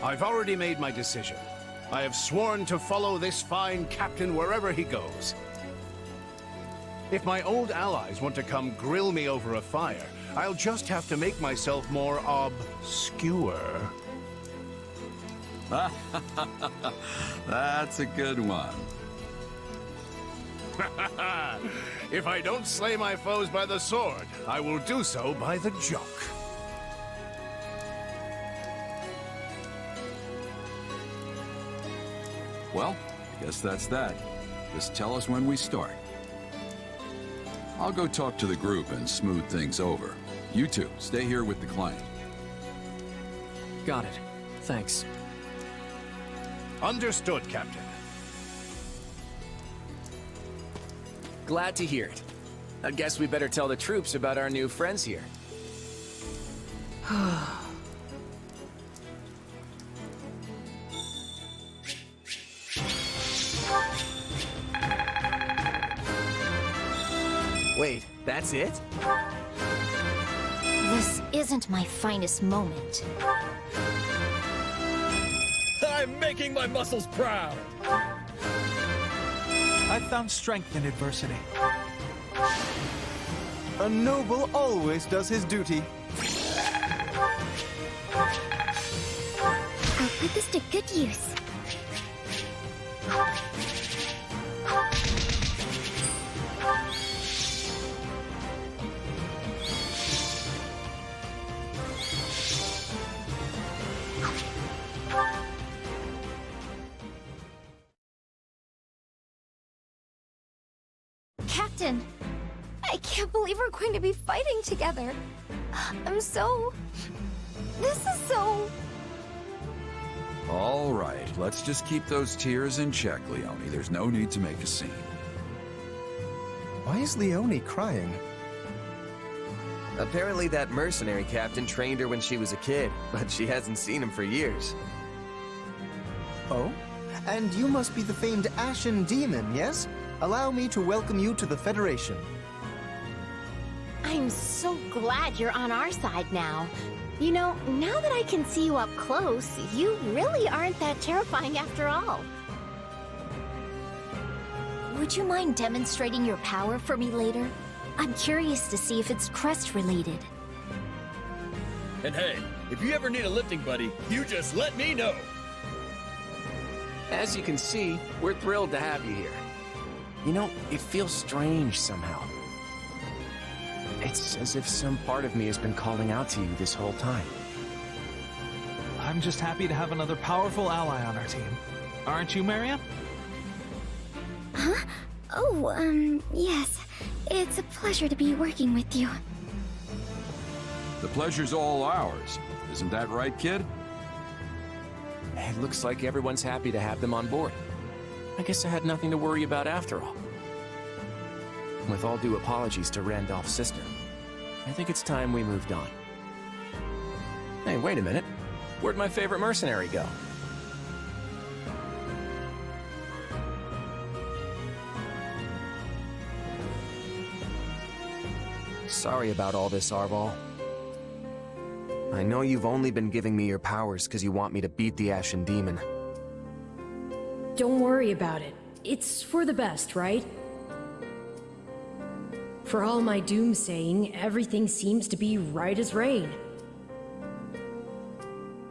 I've already made my decision. I have sworn to follow this fine captain wherever he goes. If my old allies want to come grill me over a fire, I'll just have to make myself more obscure. That's a good one. If I don't slay my foes by the sword, I will do so by the joke. Well, I guess that's that. Just tell us when we start. I'll go talk to the group and smooth things over. You two, stay here with the client. Got it. Thanks. Understood, Captain. Glad to hear it. I guess we better tell the troops about our new friends here. Wait, that's it? This isn't my finest moment. I'm making my muscles proud! I've found strength in adversity. A noble always does his duty. I'll put this to good use. Captain! I can't believe we're going to be fighting together. This is so... All right, let's just keep those tears in check, Leone. There's no need to make a scene. Why is Leone crying? Apparently that mercenary captain trained her when she was a kid, but she hasn't seen him for years. Oh? And you must be the famed Ashen Demon, yes? Allow me to welcome you to the Federation. I'm so glad you're on our side now. You know, now that I can see you up close, you really aren't that terrifying after all. Would you mind demonstrating your power for me later? I'm curious to see if it's crest-related. And hey, if you ever need a lifting buddy, you just let me know! As you can see, we're thrilled to have you here. You know, it feels strange somehow. It's as if some part of me has been calling out to you this whole time. I'm just happy to have another powerful ally on our team. Aren't you, Mariam? Huh? Oh, yes. It's a pleasure to be working with you. The pleasure's all ours. Isn't that right, kid? It looks like everyone's happy to have them on board. I guess I had nothing to worry about after all. With all due apologies to Randolph's sister, I think it's time we moved on. Hey, wait a minute. Where'd my favorite mercenary go? Sorry about all this, Arval. I know you've only been giving me your powers because you want me to beat the Ashen Demon. Don't worry about it. It's for the best, right? For all my doomsaying, everything seems to be right as rain.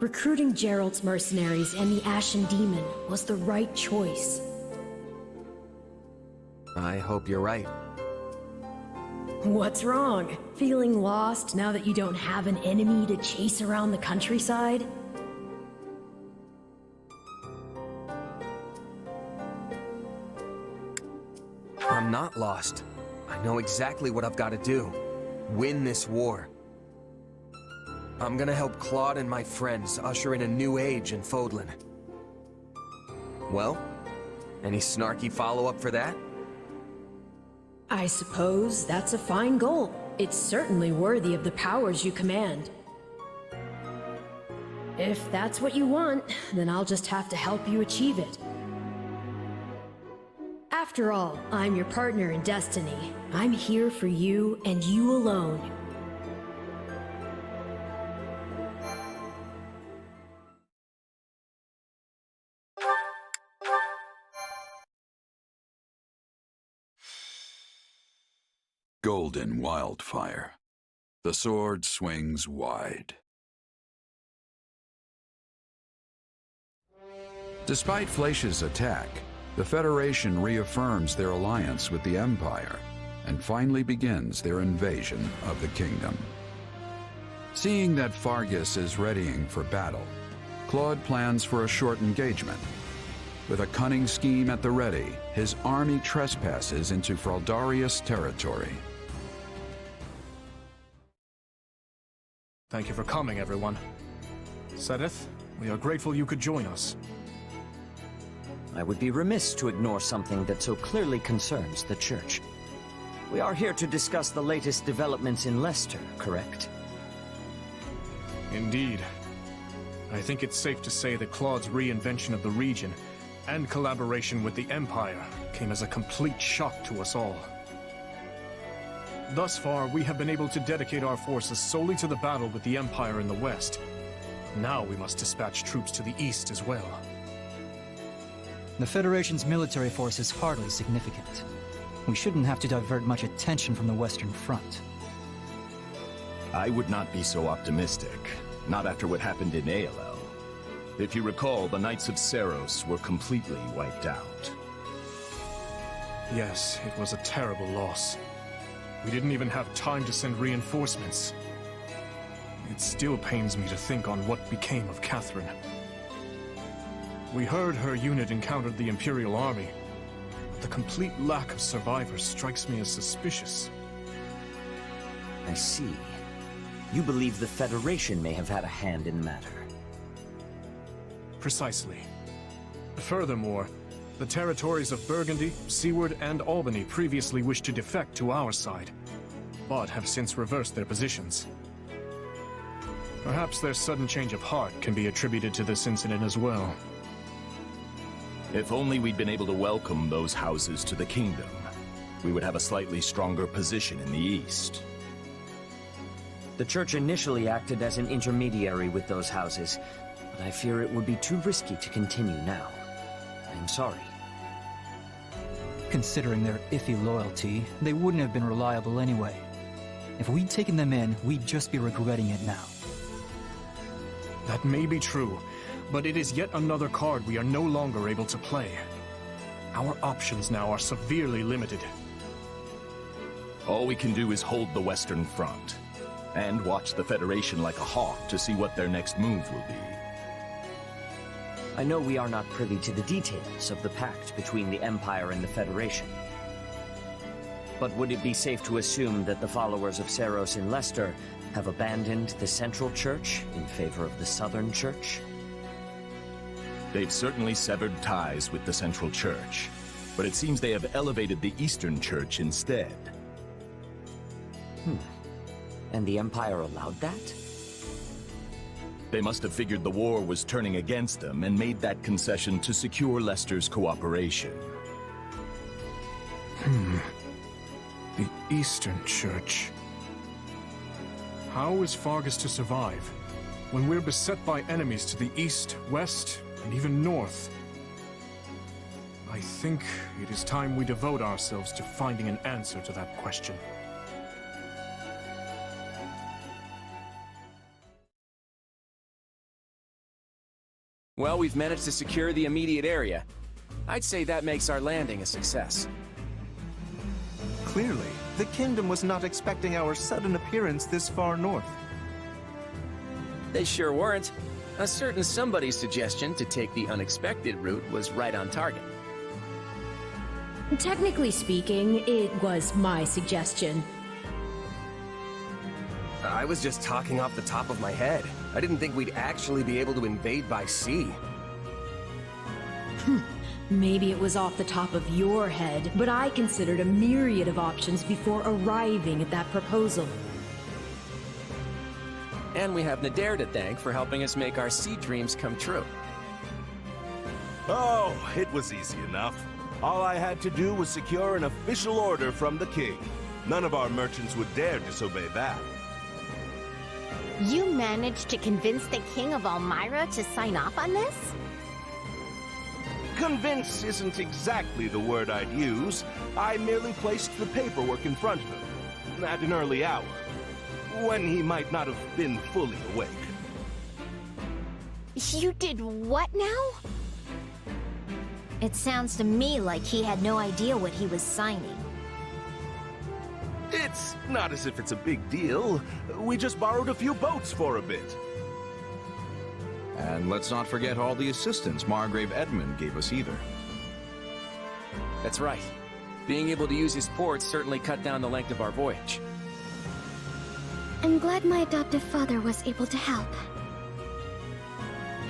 Recruiting Gerald's mercenaries and the Ashen Demon was the right choice. I hope you're right. What's wrong? Feeling lost now that you don't have an enemy to chase around the countryside? I'm not lost. I know exactly what I've got to do. Win this war. I'm gonna help Claude and my friends usher in a new age in Fodlan. Well, any snarky follow-up for that? I suppose that's a fine goal. It's certainly worthy of the powers you command. If that's what you want, then I'll just have to help you achieve it. After all, I'm your partner in destiny. I'm here for you and you alone. Golden Wildfire. The sword swings wide. Despite Flaish's attack, The Federation reaffirms their alliance with the Empire and finally begins their invasion of the kingdom. Seeing that Fargus is readying for battle, Claude plans for a short engagement. With a cunning scheme at the ready, his army trespasses into Fraldarius territory. Thank you for coming, everyone. Sedith, we are grateful you could join us. I would be remiss to ignore something that so clearly concerns the Church. We are here to discuss the latest developments in Leicester, correct? Indeed. I think it's safe to say that Claude's reinvention of the region and collaboration with the Empire came as a complete shock to us all. Thus far, we have been able to dedicate our forces solely to the battle with the Empire in the west. Now we must dispatch troops to the east as well. The Federation's military force is hardly significant. We shouldn't have to divert much attention from the Western Front. I would not be so optimistic. Not after what happened in ALL. If you recall, the Knights of Seiros were completely wiped out. Yes, it was a terrible loss. We didn't even have time to send reinforcements. It still pains me to think on what became of Catherine. We heard her unit encountered the Imperial Army, but the complete lack of survivors strikes me as suspicious. I see. You believe the Federation may have had a hand in the matter. Precisely. Furthermore, the territories of Burgundy, Seward, and Albany previously wished to defect to our side, but have since reversed their positions. Perhaps their sudden change of heart can be attributed to this incident as well. If only we'd been able to welcome those houses to the kingdom, we would have a slightly stronger position in the east. The Church initially acted as an intermediary with those houses, but I fear it would be too risky to continue now. I'm sorry. Considering their iffy loyalty, they wouldn't have been reliable anyway. If we'd taken them in, we'd just be regretting it now. That may be true, but it is yet another card we are no longer able to play. Our options now are severely limited. All we can do is hold the Western Front, and watch the Federation like a hawk to see what their next move will be. I know we are not privy to the details of the pact between the Empire and the Federation. But would it be safe to assume that the followers of Seiros in Leicester have abandoned the Central Church in favor of the Southern Church? They've certainly severed ties with the Central Church, but it seems they have elevated the Eastern Church instead. And the Empire allowed that? They must have figured the war was turning against them and made that concession to secure Leicester's cooperation. The Eastern Church. How is Fargus to survive when we're beset by enemies to the east, west, and even north? I think it is time we devote ourselves to finding an answer to that question. Well, we've managed to secure the immediate area. I'd say that makes our landing a success. Clearly, the kingdom was not expecting our sudden appearance this far north. They sure weren't. A certain somebody's suggestion to take the unexpected route was right on target. Technically speaking, it was my suggestion. I was just talking off the top of my head. I didn't think we'd actually be able to invade by sea. Maybe it was off the top of your head, but I considered a myriad of options before arriving at that proposal. And we have Nadir to thank for helping us make our sea dreams come true. Oh, it was easy enough. All I had to do was secure an official order from the king. None of our merchants would dare disobey that. You managed to convince the King of Elmyra to sign off on this? Convince isn't exactly the word I'd use. I merely placed the paperwork in front of him, at an early hour, when he might not have been fully awake. You did what now? It sounds to me like he had no idea what he was signing. It's not as if it's a big deal. We just borrowed a few boats for a bit. And let's not forget all the assistance Margrave Edmund gave us either. That's right. Being able to use his ports certainly cut down the length of our voyage. I'm glad my adoptive father was able to help.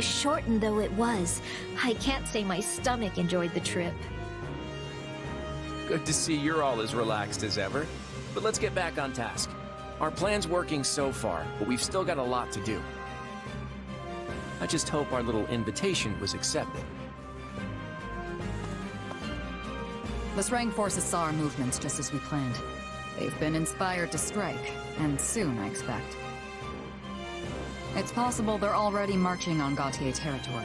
Shortened though it was, I can't say my stomach enjoyed the trip. Good to see you're all as relaxed as ever. But let's get back on task. Our plan's working so far, but we've still got a lot to do. I just hope our little invitation was accepted. The Srang forces saw our movements just as we planned. They've been inspired to strike, and soon, I expect. It's possible they're already marching on Gautier territory.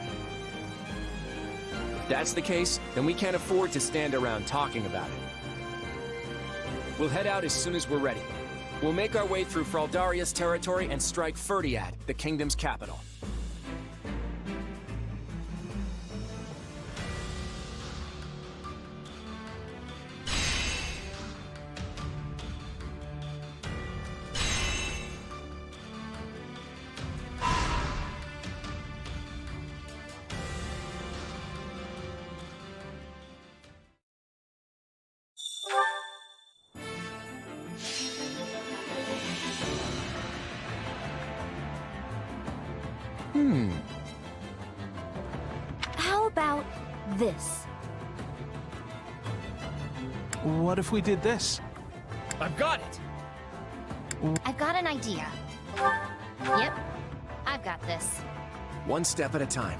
If that's the case, then we can't afford to stand around talking about it. We'll head out as soon as we're ready. We'll make our way through Fraldaria's territory and strike Ferdiad, the kingdom's capital. How about this? What if we did this? I've got it! I've got an idea. Yep, I've got this. One step at a time.